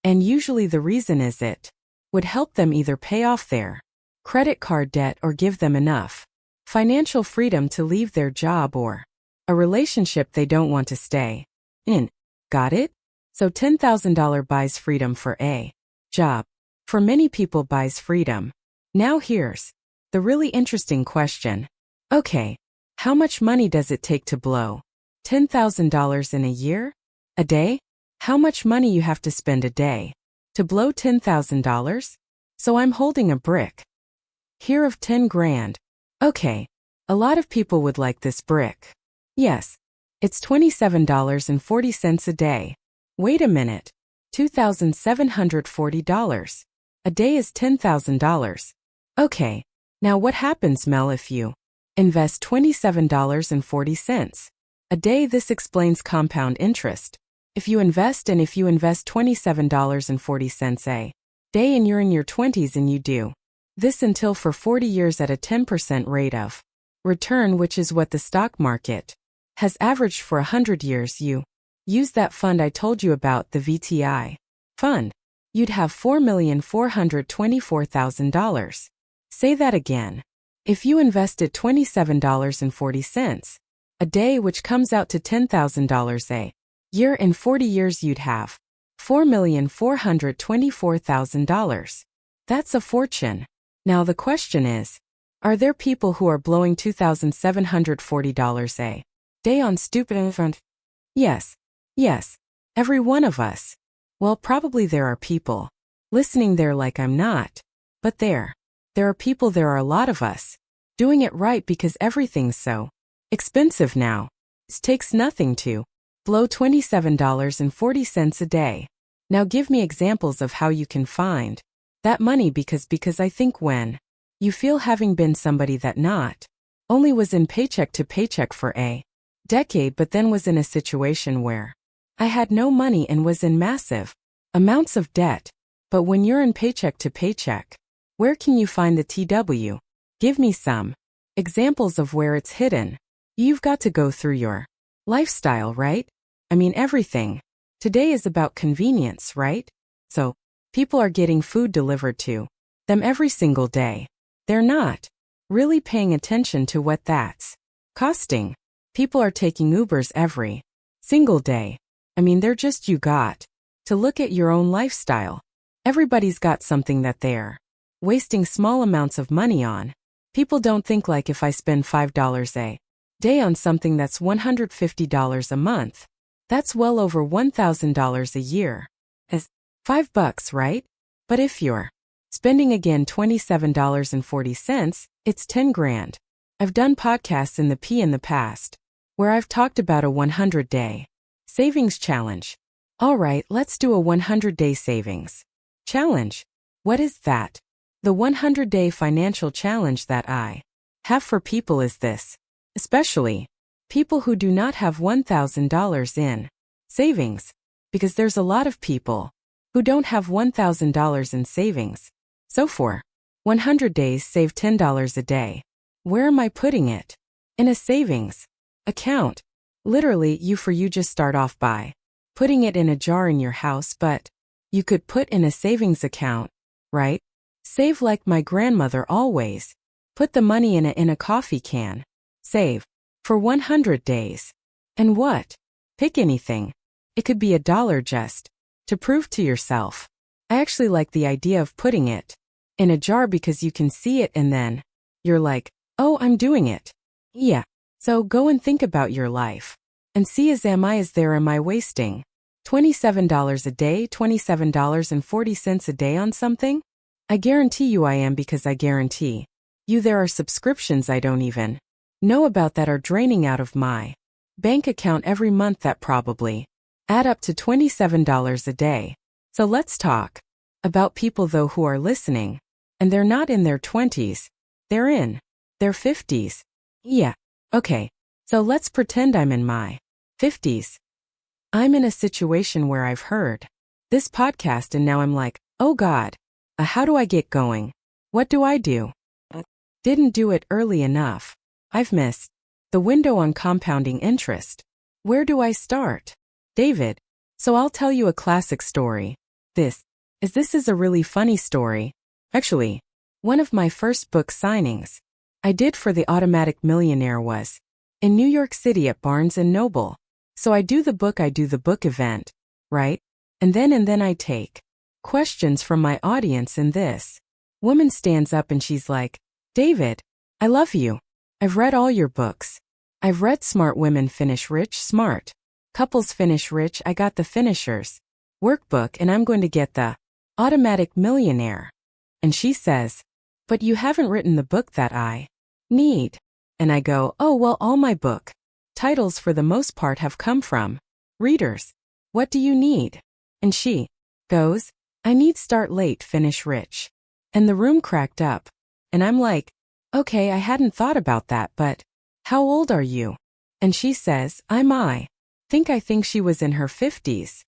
And usually the reason is it would help them either pay off their credit card debt or give them enough financial freedom to leave their job or a relationship they don't want to stay in. Got it? So $10,000 buys freedom for a job. For many people, buys freedom. Now here's the really interesting question. Okay, how much money does it take to blow $10,000 in a year? A day? How much money you have to spend a day to blow $10,000? So I'm holding a brick here of 10 grand. Okay, a lot of people would like this brick. Yes, it's $27.40 a day. Wait a minute, $2,740. A day is $10,000. Okay, now what happens, Mel, if you invest $27.40 a day? This explains compound interest. If you invest $27.40 a day and you're in your 20s and you do this until for 40 years at a 10% rate of return, which is what the stock market has averaged for 100 years, you use that fund I told you about, the VTI fund, you'd have $4,424,000. Say that again. If you invested $27.40 a day, which comes out to $10,000 a year, in 40 years you'd have $4,424,000. That's a fortune. Now the question is, are there people who are blowing $2,740 a day on stupid investment? Yes, every one of us. Well, probably there are people listening there like I'm not. But there are people, there are a lot of us doing it right, because everything's so expensive now. It takes nothing to blow $27.40 a day. Now give me examples of how you can find that money, because I think when you feel having been somebody that not only was in paycheck to paycheck for a decade, but then was in a situation where I had no money and was in massive amounts of debt. But when you're in paycheck to paycheck, where can you find the TW? Give me some examples of where it's hidden. You've got to go through your lifestyle, right? I mean, everything today is about convenience, right? So People are getting food delivered to them every single day. They're not really paying attention to what that's costing. People are taking Ubers every single day. I mean, they're just you got to look at your own lifestyle. Everybody's got something that they're wasting small amounts of money on. People don't think like if I spend $5 a day on something that's $150 a month. That's well over $1,000 a year. As $5, right? But if you're spending again $27.40, it's 10 grand. I've done podcasts in the past where I've talked about a 100-day savings challenge. All right, let's do a 100-day savings challenge. What is that? The 100-day financial challenge that I have for people is this, especially people who do not have $1,000 in savings, because there's a lot of people who don't have $1,000 in savings. So for 100 days, save $10 a day. Where am I putting it? In a savings account. Literally, you just start off by putting it in a jar in your house, but you could put in a savings account, right? Save like my grandmother always. Put the money in a coffee can. Save for 100 days. And what? Pick anything. It could be $1 just to prove to yourself. I actually like the idea of putting it in a jar because you can see it and then you're like, oh, I'm doing it. Yeah. So go and think about your life and see am I wasting $27 a day, $27.40 a day on something? I guarantee you I am, because I guarantee you there are subscriptions I don't even know about that are draining out of my bank account every month that probably add up to $27 a day. So let's talk about people though who are listening, and they're not in their 20s, they're in their 50s. Yeah. Okay. So let's pretend I'm in my 50s. I'm in a situation where I've heard this podcast and now I'm like, oh God, how do I get going? What do I do? Didn't do it early enough. I've missed the window on compounding interest. Where do I start? David. So I'll tell you a classic story. This is a really funny story. Actually, one of my first book signings I did for The Automatic Millionaire was in New York City at Barnes & Noble. So I do the book event, right? And then I take questions from my audience, and this woman stands up and she's like, David, I love you. I've read all your books. I've read Smart Women Finish Rich, Smart Couples Finish Rich. I got the Finishers workbook and I'm going to get the Automatic Millionaire. And she says, but you haven't written the book that I need. And I go, oh, well, all my book titles for the most part have come from readers. What do you need? And she goes, I need Start Late, Finish Rich. And the room cracked up. And I'm like, okay, I hadn't thought about that, but how old are you? And she says, I think she was in her 50s.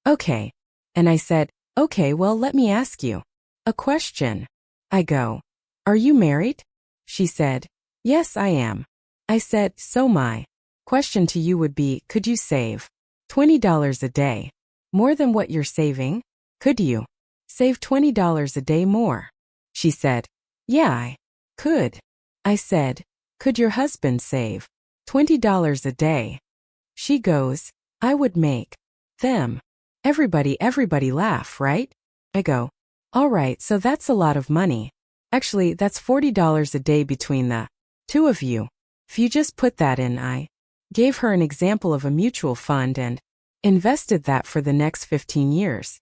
Okay. And I said, okay, well, let me ask you a question. I go, are you married? She said, yes, I am. I said, so my question to you would be, could you save $20 a day more than what you're saving? Could you save $20 a day more? She said, yeah, I could. I said, could your husband save $20 a day? She goes, I would make them. Everybody laugh, right? I go, all right, so that's a lot of money. Actually, that's $40 a day between the two of you. If you just put that in, I gave her an example of a mutual fund and invested that for the next 15 years.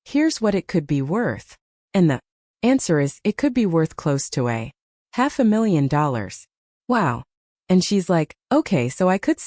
Here's what it could be worth. And the answer is, it could be worth close to $500,000. Wow. And she's like, okay, so I could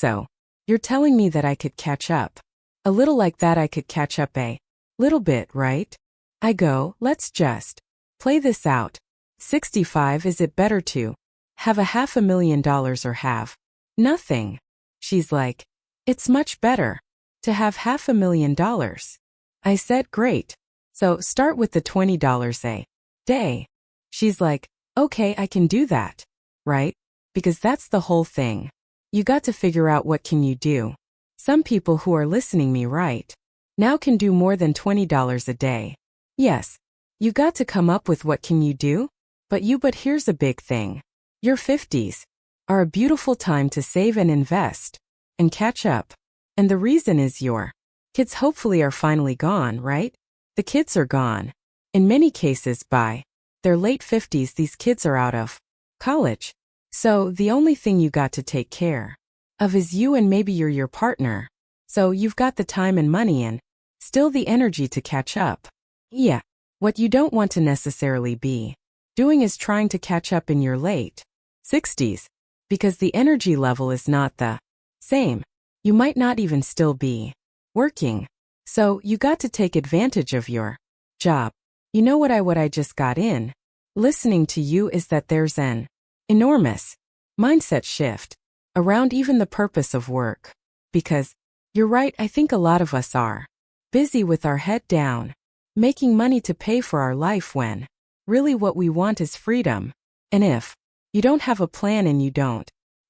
you're telling me that I could catch up. A little like that, I could catch up a little bit, right? I go, let's just play this out. 65, is it better to have $500,000 or have nothing? She's like, it's much better to have $500,000. I said, great. So start with the $20 a day. She's like, okay, I can do that, right? Because that's the whole thing. You got to figure out what can you do. Some people who are listening me right now can do more than $20 a day. Yes. You got to come up with what can you do? But here's a big thing. Your 50s are a beautiful time to save and invest and catch up. And the reason is your kids hopefully are finally gone, right? The kids are gone. In many cases by their late 50s these kids are out of college. So the only thing you got to take care of is you, and maybe you're your partner. So you've got the time and money and still the energy to catch up. Yeah. What you don't want to necessarily be doing is trying to catch up in your late 60s, because the energy level is not the same. You might not even still be working. So you got to take advantage of your job. You know what I just got in listening to you is that there's an enormous mindset shift around even the purpose of work. Because you're right, I think a lot of us are busy with our head down, making money to pay for our life when really what we want is freedom. And if you don't have a plan and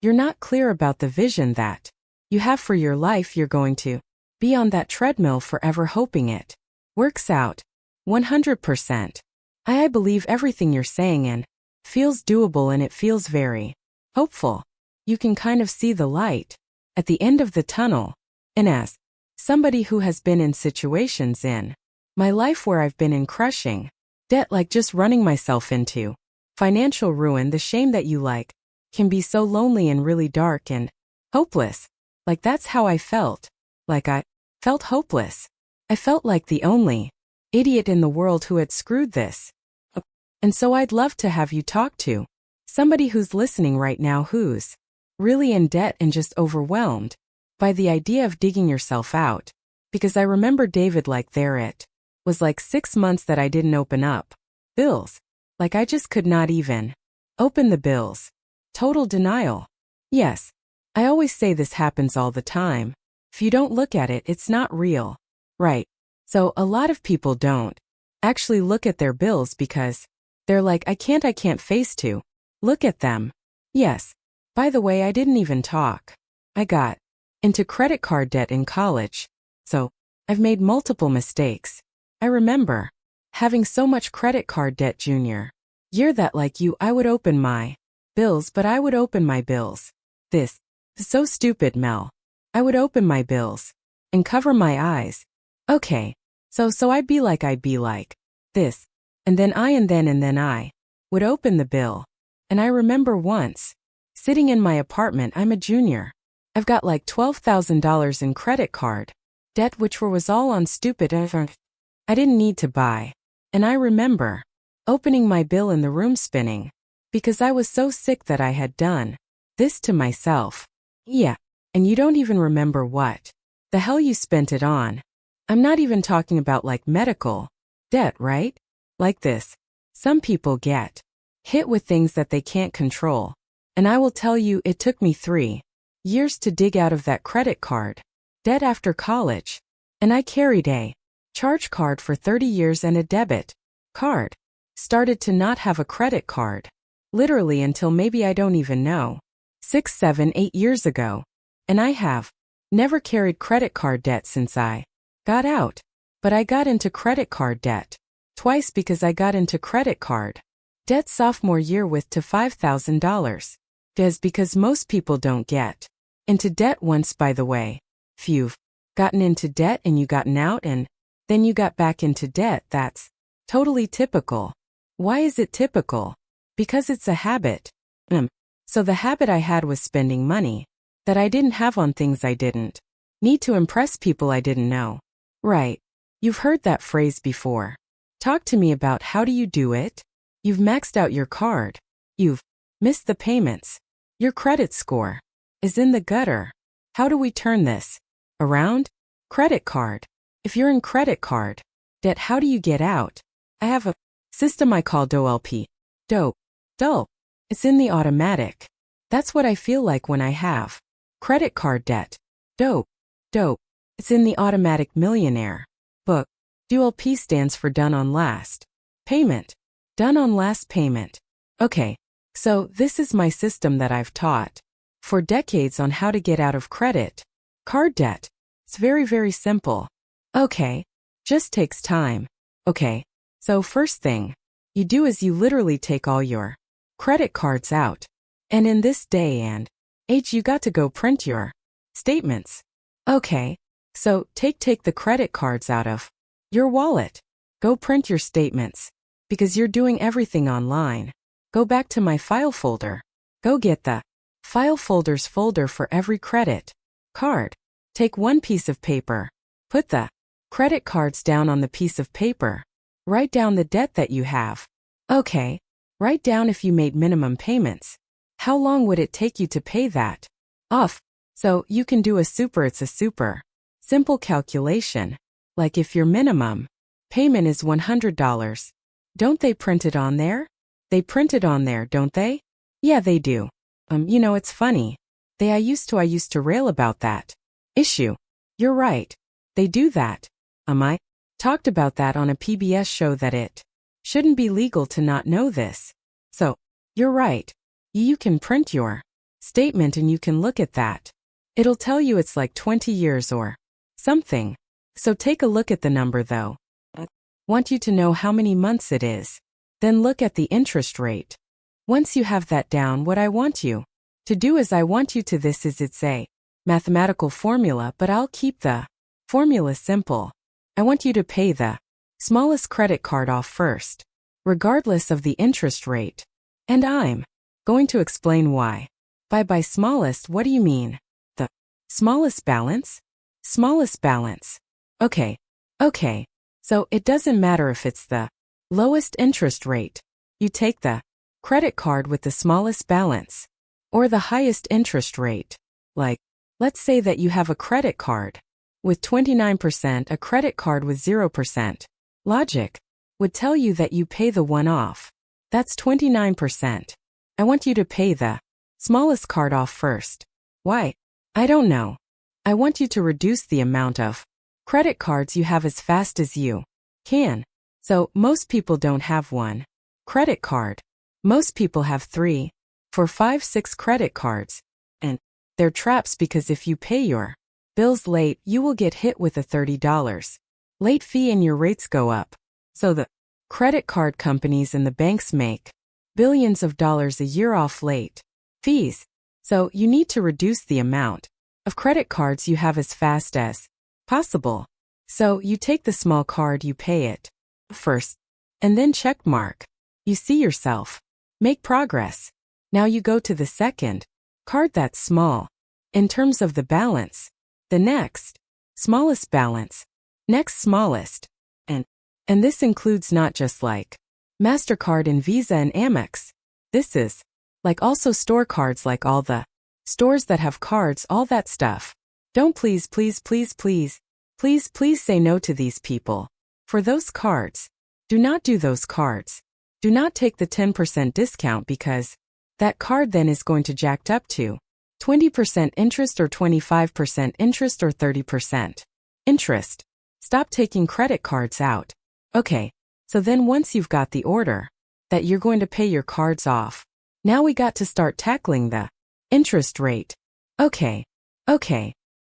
you're not clear about the vision that you have for your life, you're going to be on that treadmill forever hoping it works out. 100%. I believe everything you're saying and feels doable, and it feels very hopeful. You can kind of see the light at the end of the tunnel. And as somebody who has been in situations in my life where I've been in crushing debt, like just running myself into financial ruin, the shame that you can be so lonely and really dark and hopeless. Like that's how I felt. Like I felt hopeless. I felt like the only idiot in the world who had screwed this up. And so I'd love to have you talk to somebody who's listening right now who's really in debt and just overwhelmed by the idea of digging yourself out. Because I remember David, there it was 6 months that I didn't open up bills. I just could not even open the bills. Total denial. Yes. I always say this happens all the time. If you don't look at it, it's not real. Right. So a lot of people don't actually look at their bills because they're like, I can't face to look at them. Yes. By the way, I didn't even talk. I got into credit card debt in college. So I've made multiple mistakes. I remember having so much credit card debt junior year that I would open my bills, but I would open my bills. This is so stupid, Mel. I would open my bills and cover my eyes. Okay. So I'd be like this. And then I would open the bill. And I remember once sitting in my apartment, I'm a junior. I've got $12,000 in credit card debt, which was all on stupid I didn't need to buy. And I remember opening my bill in the room spinning because I was so sick that I had done this to myself. Yeah. And you don't even remember what the hell you spent it on. I'm not even talking about medical debt, right? Like this. Some people get hit with things that they can't control. And I will tell you, it took me 3 years to dig out of that credit card debt after college. And I carried a charge card for 30 years and a debit card. Started to not have a credit card literally until maybe I don't even know 6, 7, 8 years ago. And I have never carried credit card debt since I got out. But I got into credit card debt twice because I got into credit card debt sophomore year with to $5,000. Because most people don't get into debt once, by the way. If you've gotten into debt and you gotten out and then you got back into debt, that's totally typical. Why is it typical? Because it's a habit. So the habit I had was spending money that I didn't have on things I didn't need to impress people I didn't know. Right. You've heard that phrase before. Talk to me about how do you do it? You've maxed out your card. You've missed the payments. Your credit score is in the gutter. How do we turn this around? Credit card. If you're in credit card debt, how do you get out? I have a system I call DOLP. Dope. It's in the automatic. That's what I feel like when I have credit card debt. Dope. It's in the automatic millionaire book. DOLP stands for done on last payment. Done on last payment. Okay. So this is my system that I've taught for decades on how to get out of credit card debt. It's very, very simple. Okay. Just takes time. Okay. So first thing you do is you literally take all your credit cards out. And in this day and age, you got to go print your statements. Okay, so take the credit cards out of your wallet. Go print your statements. Because you're doing everything online. Go back to my file folder. Go get the file folders folder for every credit card. Take one piece of paper. Put the credit cards down on the piece of paper. Write down the debt that you have. Okay, write down if you made minimum payments. How long would it take you to pay that off? So you can do it's a super simple calculation. Like if your minimum payment is $100. Don't they print it on there? They print it on there, don't they? Yeah, they do. It's funny. I used to rail about that issue. You're right. They do that. I talked about that on a PBS show that it shouldn't be legal to not know this. So, you're right. You can print your statement and you can look at that. It'll tell you it's like 20 years or something. So take a look at the number though. Want you to know how many months it is. Then look at the interest rate. Once you have that down, what I want you to do is it's a mathematical formula, but I'll keep the formula simple. I want you to pay the smallest credit card off first, regardless of the interest rate. And I'm going to explain why. By smallest, what do you mean? The smallest balance? Smallest balance. Okay. So it doesn't matter if it's the lowest interest rate. You take the credit card with the smallest balance or the highest interest rate. Like, let's say that you have a credit card with 29%, a credit card with 0%. Logic would tell you that you pay the one off. That's 29%. I want you to pay the smallest card off first. Why? I don't know. I want you to reduce the amount of credit cards you have as fast as you can. So, most people don't have one credit card. Most people have 3, 4, 5, 6 credit cards. And they're traps because if you pay your bills late, you will get hit with a $30 late fee and your rates go up. So the credit card companies and the banks make billions of dollars a year off late fees. So you need to reduce the amount of credit cards you have as fast as possible. So you take the small card, you pay it first, and then check mark. You see yourself make progress. Now you go to the second card that's small. In terms of the balance, the next smallest balance, next smallest. And this includes not just like MasterCard and Visa and Amex. This is like also store cards, like all the stores that have cards, all that stuff. Don't please say no to these people. For those cards, do not do those cards. Do not take the 10% discount because that card then is going to jacked up to 20% interest or 25% interest or 30% interest. Stop taking credit cards out. Okay, so then once you've got the order that you're going to pay your cards off, now we got to start tackling the interest rate. Okay,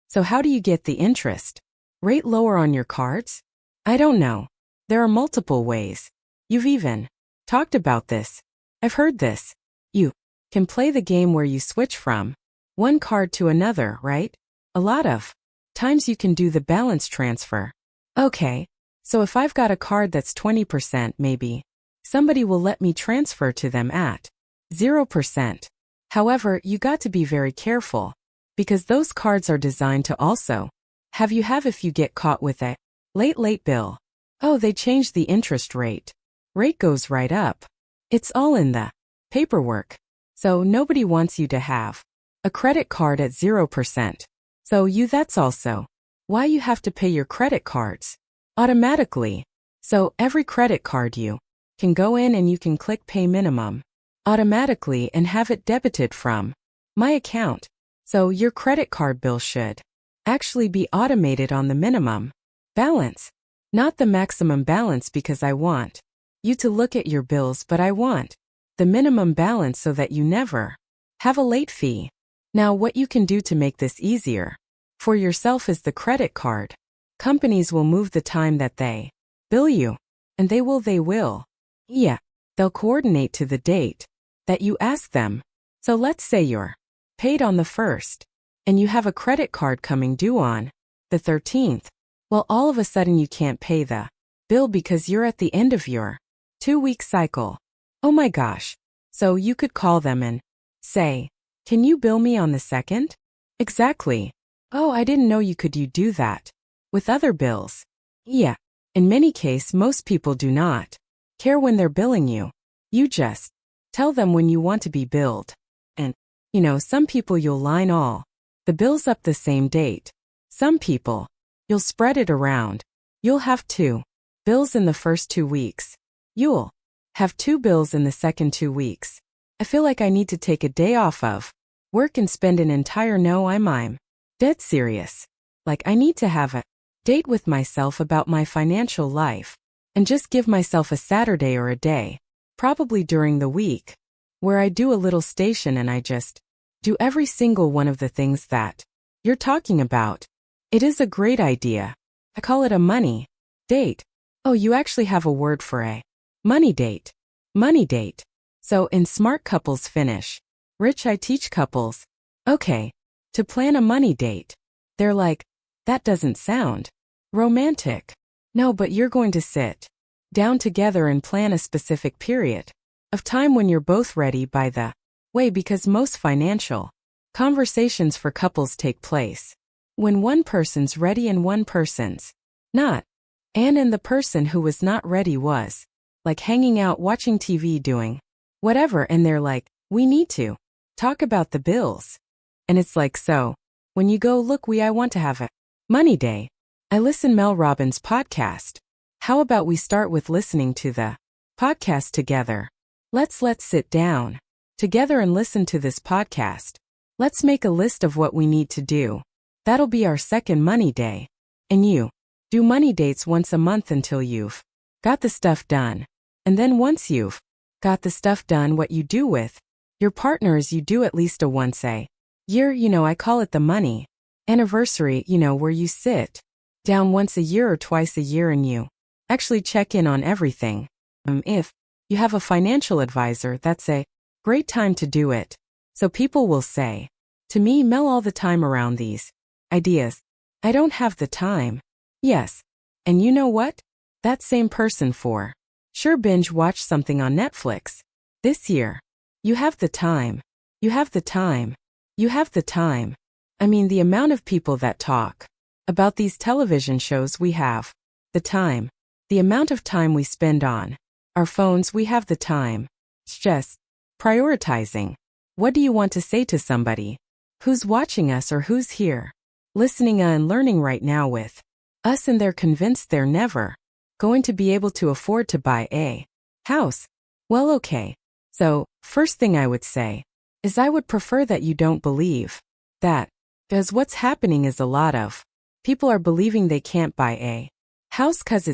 so how do you get the interest rate lower on your cards? I don't know. There are multiple ways. You've even talked about this. I've heard this. You can play the game where you switch from one card to another, right? A lot of times you can do the balance transfer. Okay, so if I've got a card that's 20%, maybe somebody will let me transfer to them at 0%. However, you got to be very careful because those cards are designed to also have if you get caught with a late bill. Oh, they changed the interest rate. Rate goes right up. It's all in the paperwork. So nobody wants you to have a credit card at 0%. So that's also why you have to pay your credit cards automatically. So every credit card you can go in and you can click pay minimum automatically and have it debited from my account. So your credit card bill should actually be automated on the minimum balance, not the maximum balance, because I want you to look at your bills, but I want the minimum balance so that you never have a late fee. Now, what you can do to make this easier for yourself is the credit card companies will move the time that they bill you. And they will. Yeah. They'll coordinate to the date that you ask them. So let's say you're paid on the 1st, and you have a credit card coming due on the 13th. Well, all of a sudden you can't pay the bill because you're at the end of your 2-week cycle. Oh my gosh. So you could call them and say, can you bill me on the 2nd? Exactly. Oh, I didn't know you could do that with other bills. Yeah. In many cases, most people do not care when they're billing you. You just tell them when you want to be billed. And, some people you'll line all the bills up the same date. Some people, you'll spread it around. You'll have 2 bills in the first 2 weeks. You'll have 2 bills in the second 2 weeks. I feel like I need to take a day off of work and spend an entire I'm dead serious. Like I need to have a date with myself about my financial life and just give myself a Saturday or a day, probably during the week, where I do a little station and I just do every single one of the things that you're talking about. It is a great idea. I call it a money date. Oh, you actually have a word for a money date. Money date. So in Smart Couples Finish Rich, I teach couples, okay, to plan a money date. They're like, that doesn't sound romantic. No, but you're going to sit down together and plan a specific period of time when you're both ready by the way, because most financial conversations for couples take place when one person's ready and one person's not. And the person who was not ready was like hanging out watching TV doing whatever, and they're like, we need to talk about the bills. And it's like, so when you go, look, I want to have a money day. I listen Mel Robbins' podcast. How about we start with listening to the podcast together? Let's sit down together and listen to this podcast. Let's make a list of what we need to do. That'll be our second money day. And you do money dates once a month until you've got the stuff done. And then once you've got the stuff done, what you do with your partner is you do at least a once a year, I call it the money anniversary, where you sit down once a year or twice a year and you actually check in on everything. If you have a financial advisor, that's a great time to do it. So people will say to me, Mel, all the time around these ideas, I don't have the time. Yes. And you know what? That same person for sure binge watch something on Netflix this year. You have the time. You have the time. You have the time. I mean, the amount of people that talk about these television shows, we have the time. The amount of time we spend on our phones, we have the time. It's just prioritizing. What do you want to say to somebody who's watching us or who's here listening and learning right now with us, and they're convinced they're never going to be able to afford to buy a house? Well, okay. So, first thing I would say is I would prefer that you don't believe that, because what's happening is a lot of people are believing they can't buy a house because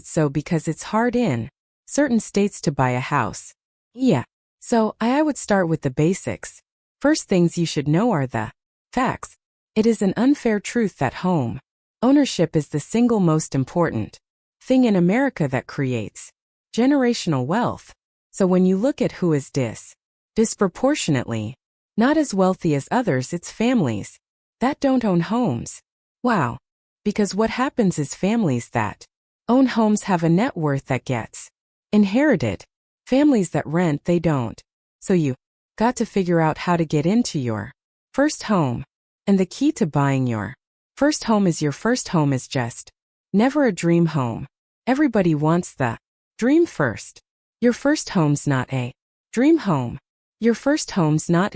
it's hard in certain states to buy a house. Yeah. So I would start with the basics. First things you should know are the facts. It is an unfair truth that home ownership is the single most important thing in America that creates generational wealth. So when you look at who is disproportionately not as wealthy as others, it's families that don't own homes. Wow. Because what happens is families that own homes have a net worth that gets inherited. Families that rent, they don't. So you got to figure out how to get into your first home. And the key to buying your first home is your first home is just never a dream home. Everybody wants the dream first. Your first home's not a dream home. Your first home's not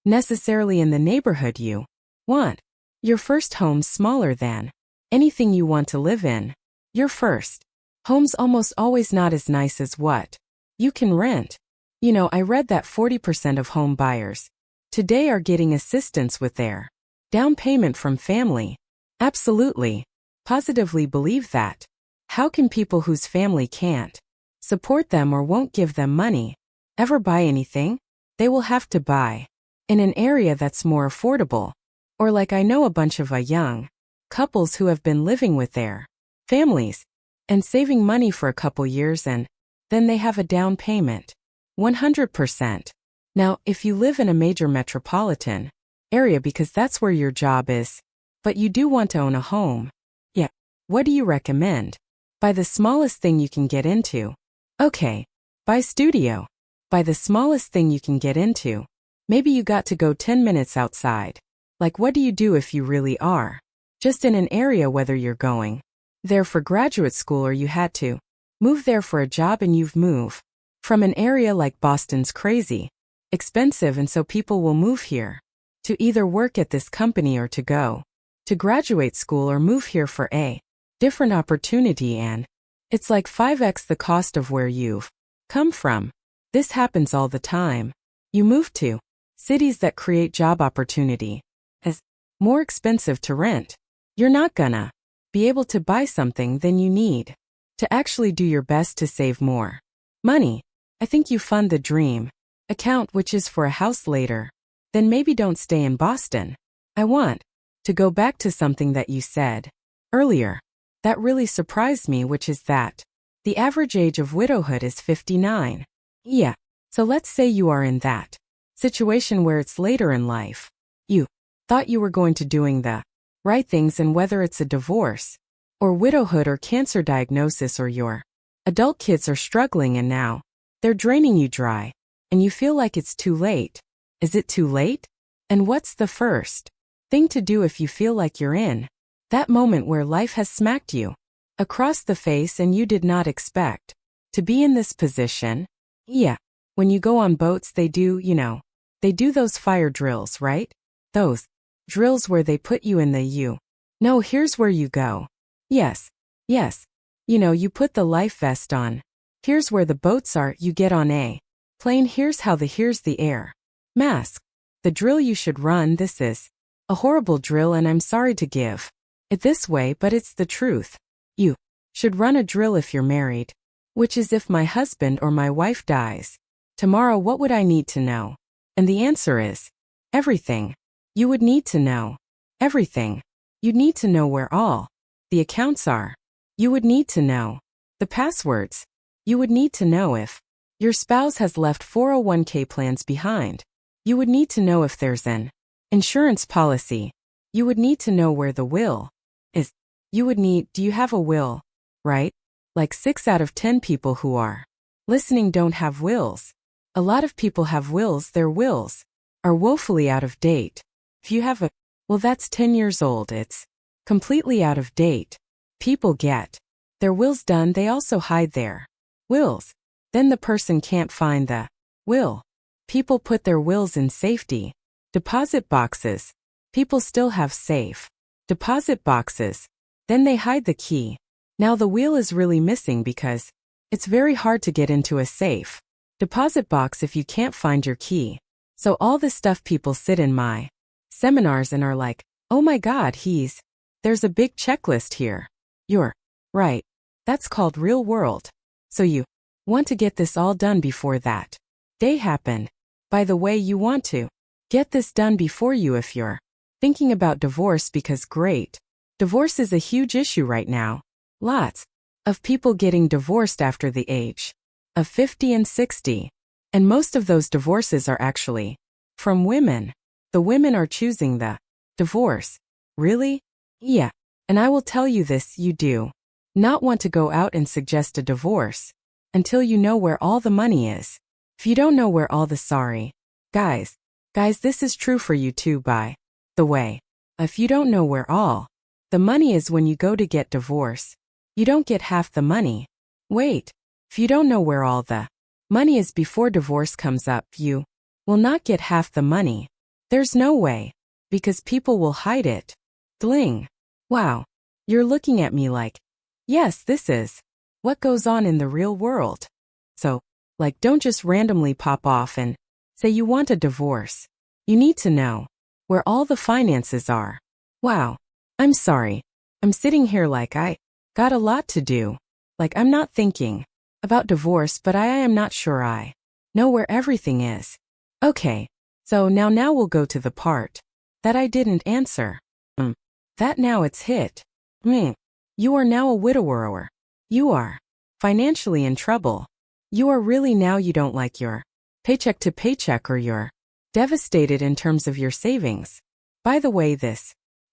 necessarily in the neighborhood you want. Your first home's smaller than anything you want to live in. Your first home's almost always not as nice as what you can rent. I read that 40% of home buyers today are getting assistance with their down payment from family. Absolutely. Positively believe that. How can people whose family can't support them or won't give them money ever buy anything? They will have to buy in an area that's more affordable. Or like I know a bunch of young couples who have been living with their families, and saving money for a couple years, and then they have a down payment. 100%. Now, if you live in a major metropolitan area because that's where your job is, but you do want to own a home, yeah, what do you recommend? Buy the smallest thing you can get into. Okay, buy studio. Buy the smallest thing you can get into. Maybe you got to go 10 minutes outside. Like, what do you do if you really are just in an area, whether you're going there for graduate school or you had to move there for a job and you've moved from an area like Boston's crazy expensive, and so people will move here to either work at this company or to go to graduate school or move here for a different opportunity, and it's like 5x the cost of where you've come from. This happens all the time. You move to cities that create job opportunity as more expensive to rent. You're not gonna be able to buy something, then you need to actually do your best to save more money. I think you fund the dream account, which is for a house later. Then maybe don't stay in Boston. I want to go back to something that you said earlier that really surprised me, which is that the average age of widowhood is 59. Yeah, so let's say you are in that situation where it's later in life. You thought you were going to doing the right things, and whether it's a divorce or widowhood or cancer diagnosis or your adult kids are struggling and now they're draining you dry and you feel like it's too late. Is it too late? And what's the first thing to do if you feel like you're in that moment where life has smacked you across the face and you did not expect to be in this position? Yeah, when you go on boats, they do, they do those fire drills, right? Those drills where they put you in the no, here's where you go. Yes. You put the life vest on. Here's where the boats are. You get on a plane. Here's the air mask. The drill you should run. This is a horrible drill, and I'm sorry to give it this way, but it's the truth. You should run a drill if you're married, which is, if my husband or my wife dies tomorrow, what would I need to know? And the answer is everything. You would need to know everything. You'd need to know where all the accounts are. You would need to know the passwords. You would need to know if your spouse has left 401k plans behind. You would need to know if there's an insurance policy. You would need to know where the will is. You would need, do you have a will? Right? Like 6 out of 10 people who are listening don't have wills. A lot of people have wills. Their wills are woefully out of date. If you have well, that's 10 years old. It's completely out of date. People get their wills done. They also hide their wills. Then the person can't find the will. People put their wills in safety deposit boxes. People still have safe deposit boxes. Then they hide the key. Now the will is really missing because it's very hard to get into a safe deposit box if you can't find your key. So all this stuff, people sit in my seminars and are like, oh my God, there's a big checklist here. You're right. That's called real world. So you want to get this all done before that day happened. By the way, you want to get this done before you, if you're thinking about divorce, because great, divorce is a huge issue right now. Lots of people getting divorced after the age of 50 and 60. And most of those divorces are actually from women. The women are choosing the divorce. Really? Yeah. And I will tell you this, you do not want to go out and suggest a divorce until you know where all the money is. If you don't know where all the guys, this is true for you too, by the way. If you don't know where all the money is when you go to get divorce, you don't get half the money. Wait. If you don't know where all the money is before divorce comes up, you will not get half the money. There's no way. Because people will hide it. Gling. Wow. You're looking at me like, yes, this is what goes on in the real world. So, don't just randomly pop off and say you want a divorce. You need to know where all the finances are. Wow. I'm sorry. I'm sitting here like I got a lot to do. I'm not thinking about divorce, but I am not sure I know where everything is. Okay. So now we'll go to the part that I didn't answer. That now it's hit. You are now a widower. You are financially in trouble. You are really now you don't like your paycheck to paycheck or you're devastated in terms of your savings. By the way,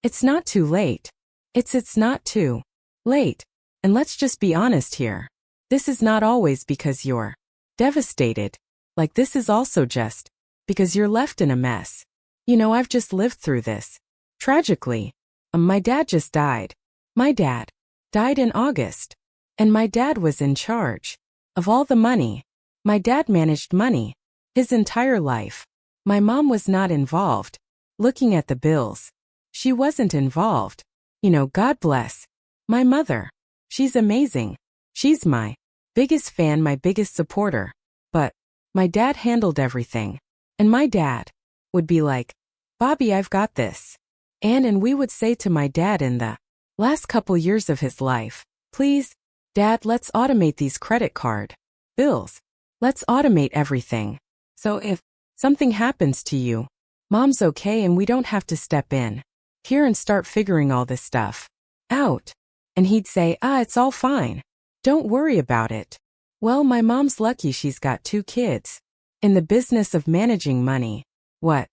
it's not too late. It's not too late. And let's just be honest here. This is not always because you're devastated. Like this is also just because you're left in a mess. You know, I've just lived through this. Tragically, my dad just died. My dad died in August. And my dad was in charge of all the money. My dad managed money his entire life. My mom was not involved. Looking at the bills, she wasn't involved. You know, God bless my mother. She's amazing. She's my biggest fan, my biggest supporter. But my dad handled everything. And my dad would be like, Bobby, I've got this. And we would say to my dad in the last couple years of his life, please, Dad, let's automate these credit card bills. Let's automate everything. So if something happens to you, Mom's okay and we don't have to step in here and start figuring all this stuff out. And he'd say, it's all fine. Don't worry about it. Well, my mom's lucky she's got 2 kids. In the business of managing money, what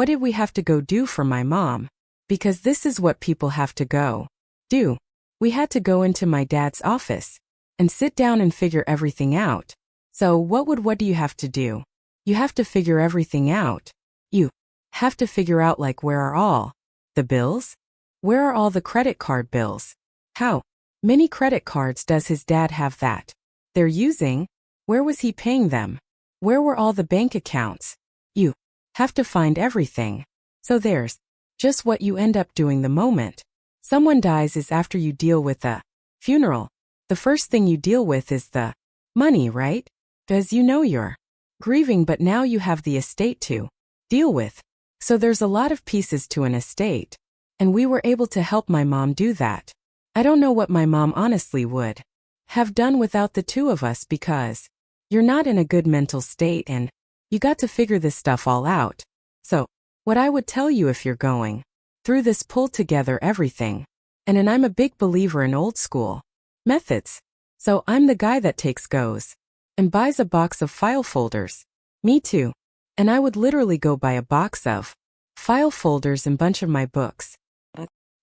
did we have to go do for my mom? Because this is what people have to go do. We had to go into my dad's office and sit down and figure everything out. So what do you have to do? You have to figure everything out. You have to figure out like where are all the bills? Where are all the credit card bills? How many credit cards does his dad have that they're using? Where was he paying them? Where were all the bank accounts? You have to find everything. So there's just what you end up doing the moment someone dies is after you deal with the funeral. The first thing you deal with is the money, right? Because you know you're grieving, but now you have the estate to deal with. So there's a lot of pieces to an estate. And we were able to help my mom do that. I don't know what my mom honestly would have done without the 2 of us because you're not in a good mental state and you got to figure this stuff all out. So what I would tell you if you're going through this, pull together everything. And I'm a big believer in old school methods. So I'm the guy that goes and buys a box of file folders. Me too. And I would literally go buy a box of file folders and bunch of my books.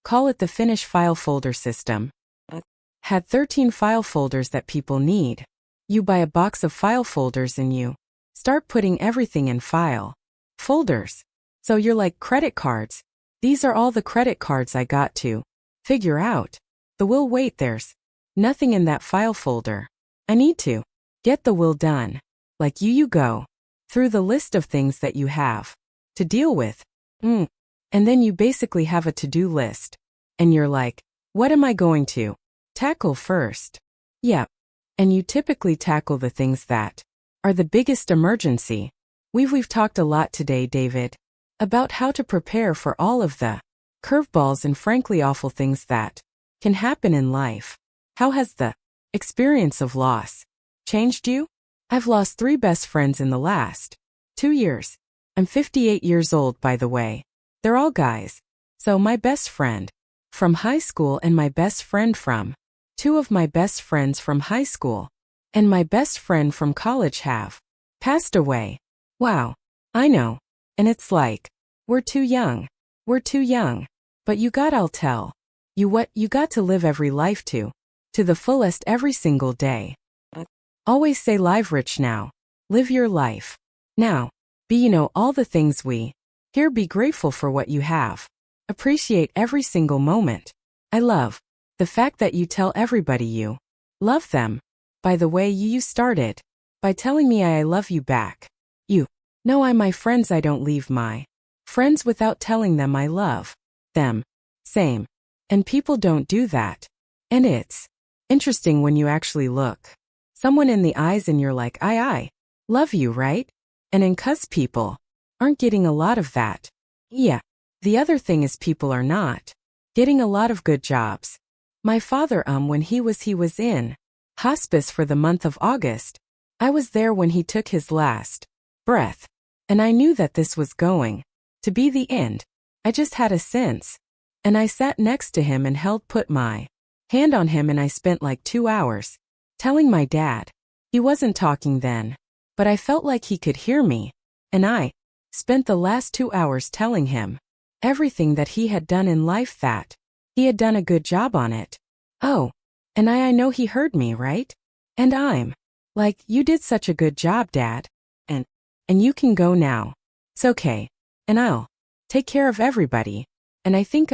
Call it the Finnish file folder system. Had 13 file folders that people need. You buy a box of file folders and you start putting everything in file folders. So you're like credit cards. These are all the credit cards I got to figure out. The will, wait, there's nothing in that file folder. I need to get the will done. Like you go through the list of things that you have to deal with. And then you basically have a to-do list. And you're like, what am I going to tackle first? Yeah. And you typically tackle the things that are the biggest emergency. We've talked a lot today, David, about how to prepare for all of the curveballs and frankly awful things that can happen in life. How has the experience of loss changed you? I've lost 3 best friends in the last 2 years. I'm 58 years old, by the way. They're all guys. So my best friend from high school and my best friend from 2 of my best friends from high school and my best friend from college have passed away. Wow. I know. And it's like, we're too young. We're too young. But I'll tell you what, you got to live every life to the fullest every single day. Always say live rich now. Live your life now. Be all the things we here, be grateful for what you have. Appreciate every single moment. I love the fact that you tell everybody you love them. By the way, you started by telling me I love you back. You know my friends, I don't leave my friends without telling them I love them. Same. And people don't do that. And it's interesting when you actually look someone in the eyes and you're like, I love you, right? And 'cause people aren't getting a lot of that. Yeah. The other thing is people are not getting a lot of good jobs. My father, when he was in hospice for the month of August. I was there when he took his last breath. And I knew that this was going to be the end. I just had a sense. And I sat next to him and put my hand on him, and I spent like 2 hours telling my dad. He wasn't talking then, but I felt like he could hear me, and I spent the last 2 hours telling him everything that he had done in life, that he had done a good job on it. Oh, and I know he heard me, right? And I'm like, you did such a good job, Dad. And you can go now. It's okay. And I'll take care of everybody. And I think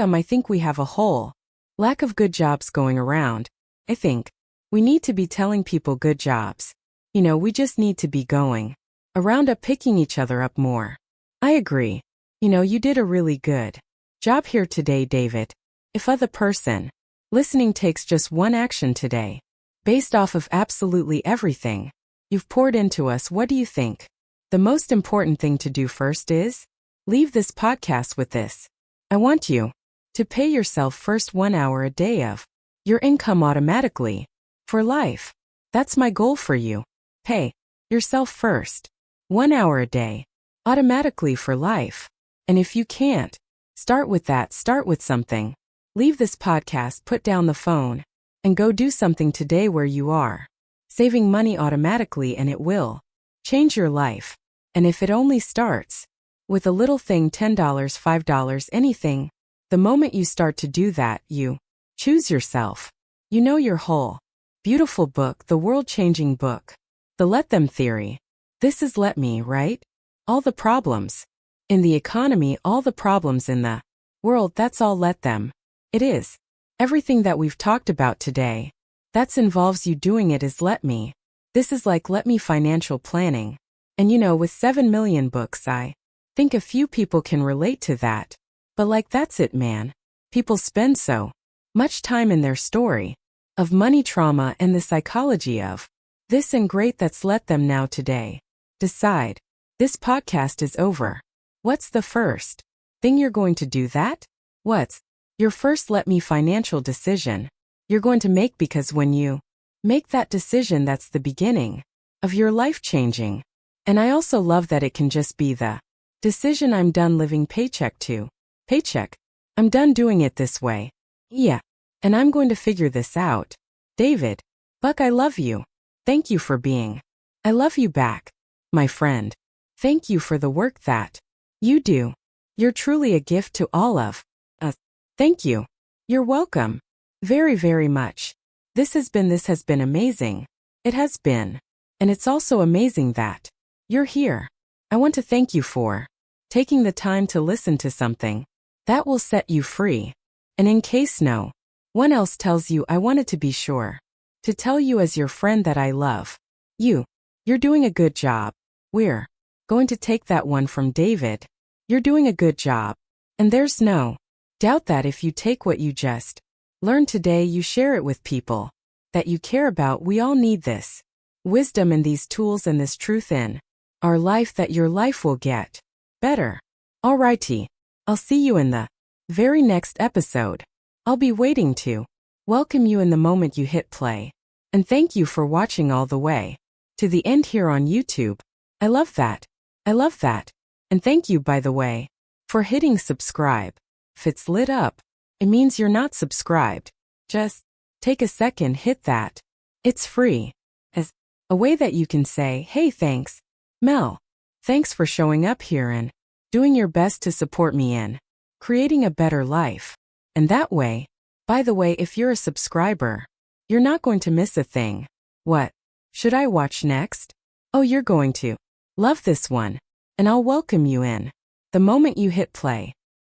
we have a whole lack of good jobs going around. I think we need to be telling people good jobs. We just need to be going around picking each other up more. I agree. You did a really good job here today, David. If other person listening takes just one action today, based off of absolutely everything you've poured into us, what do you think? The most important thing to do first is leave this podcast with this. I want you to pay yourself first 1 hour a day of your income automatically for life. That's my goal for you. Pay yourself first 1 hour a day automatically for life. And if you can't start with that, start with something. Leave this podcast, put down the phone, and go do something today where you are saving money automatically, and it will change your life. And if it only starts with a little thing, $10, $5, anything, the moment you start to do that, you choose yourself. Your whole beautiful book, the world-changing book, the Let Them Theory. This is Let Me, right? All the problems in the economy, all the problems in the world, that's all let them. It is. Everything that we've talked about today, that involves you doing it, is let me. This is like Let Me financial planning. And with 7 million books, I think a few people can relate to that. But that's it, man. People spend so much time in their story of money trauma and the psychology of this, and great, that's let them now today decide. This podcast is over. What's the first thing you're going to do? That? What's your first Let Me financial decision you're going to make? Because when you make that decision, that's the beginning of your life changing. And I also love that it can just be the decision, I'm done living paycheck to paycheck. I'm done doing it this way. Yeah. And I'm going to figure this out. David. Buck, I love you. Thank you for being. I love you back, my friend. Thank you for the work that you do. You're truly a gift to all of us. Thank you. You're welcome. Very, very much. This has been amazing. It has been. And it's also amazing that you're here. I want to thank you for taking the time to listen to something that will set you free. And in case no one else tells you, I wanted to be sure to tell you as your friend that I love you. You're doing a good job. We're going to take that one from David. You're doing a good job. And there's no doubt that if you take what you just learned today, you share it with people that you care about. We all need this wisdom and these tools and this truth in our life, that your life will get better. Alrighty. I'll see you in the very next episode. I'll be waiting to welcome you in the moment you hit play. And thank you for watching all the way to the end here on YouTube. I love that. I love that. And thank you, by the way, for hitting subscribe. If it's lit up, it means you're not subscribed. Just take a second, hit that. It's free. As a way that you can say, hey, thanks, Mel. Thanks for showing up here and doing your best to support me in creating a better life. And that way, by the way, if you're a subscriber, you're not going to miss a thing. What should I watch next? Oh, you're going to love this one. And I'll welcome you in the moment you hit play.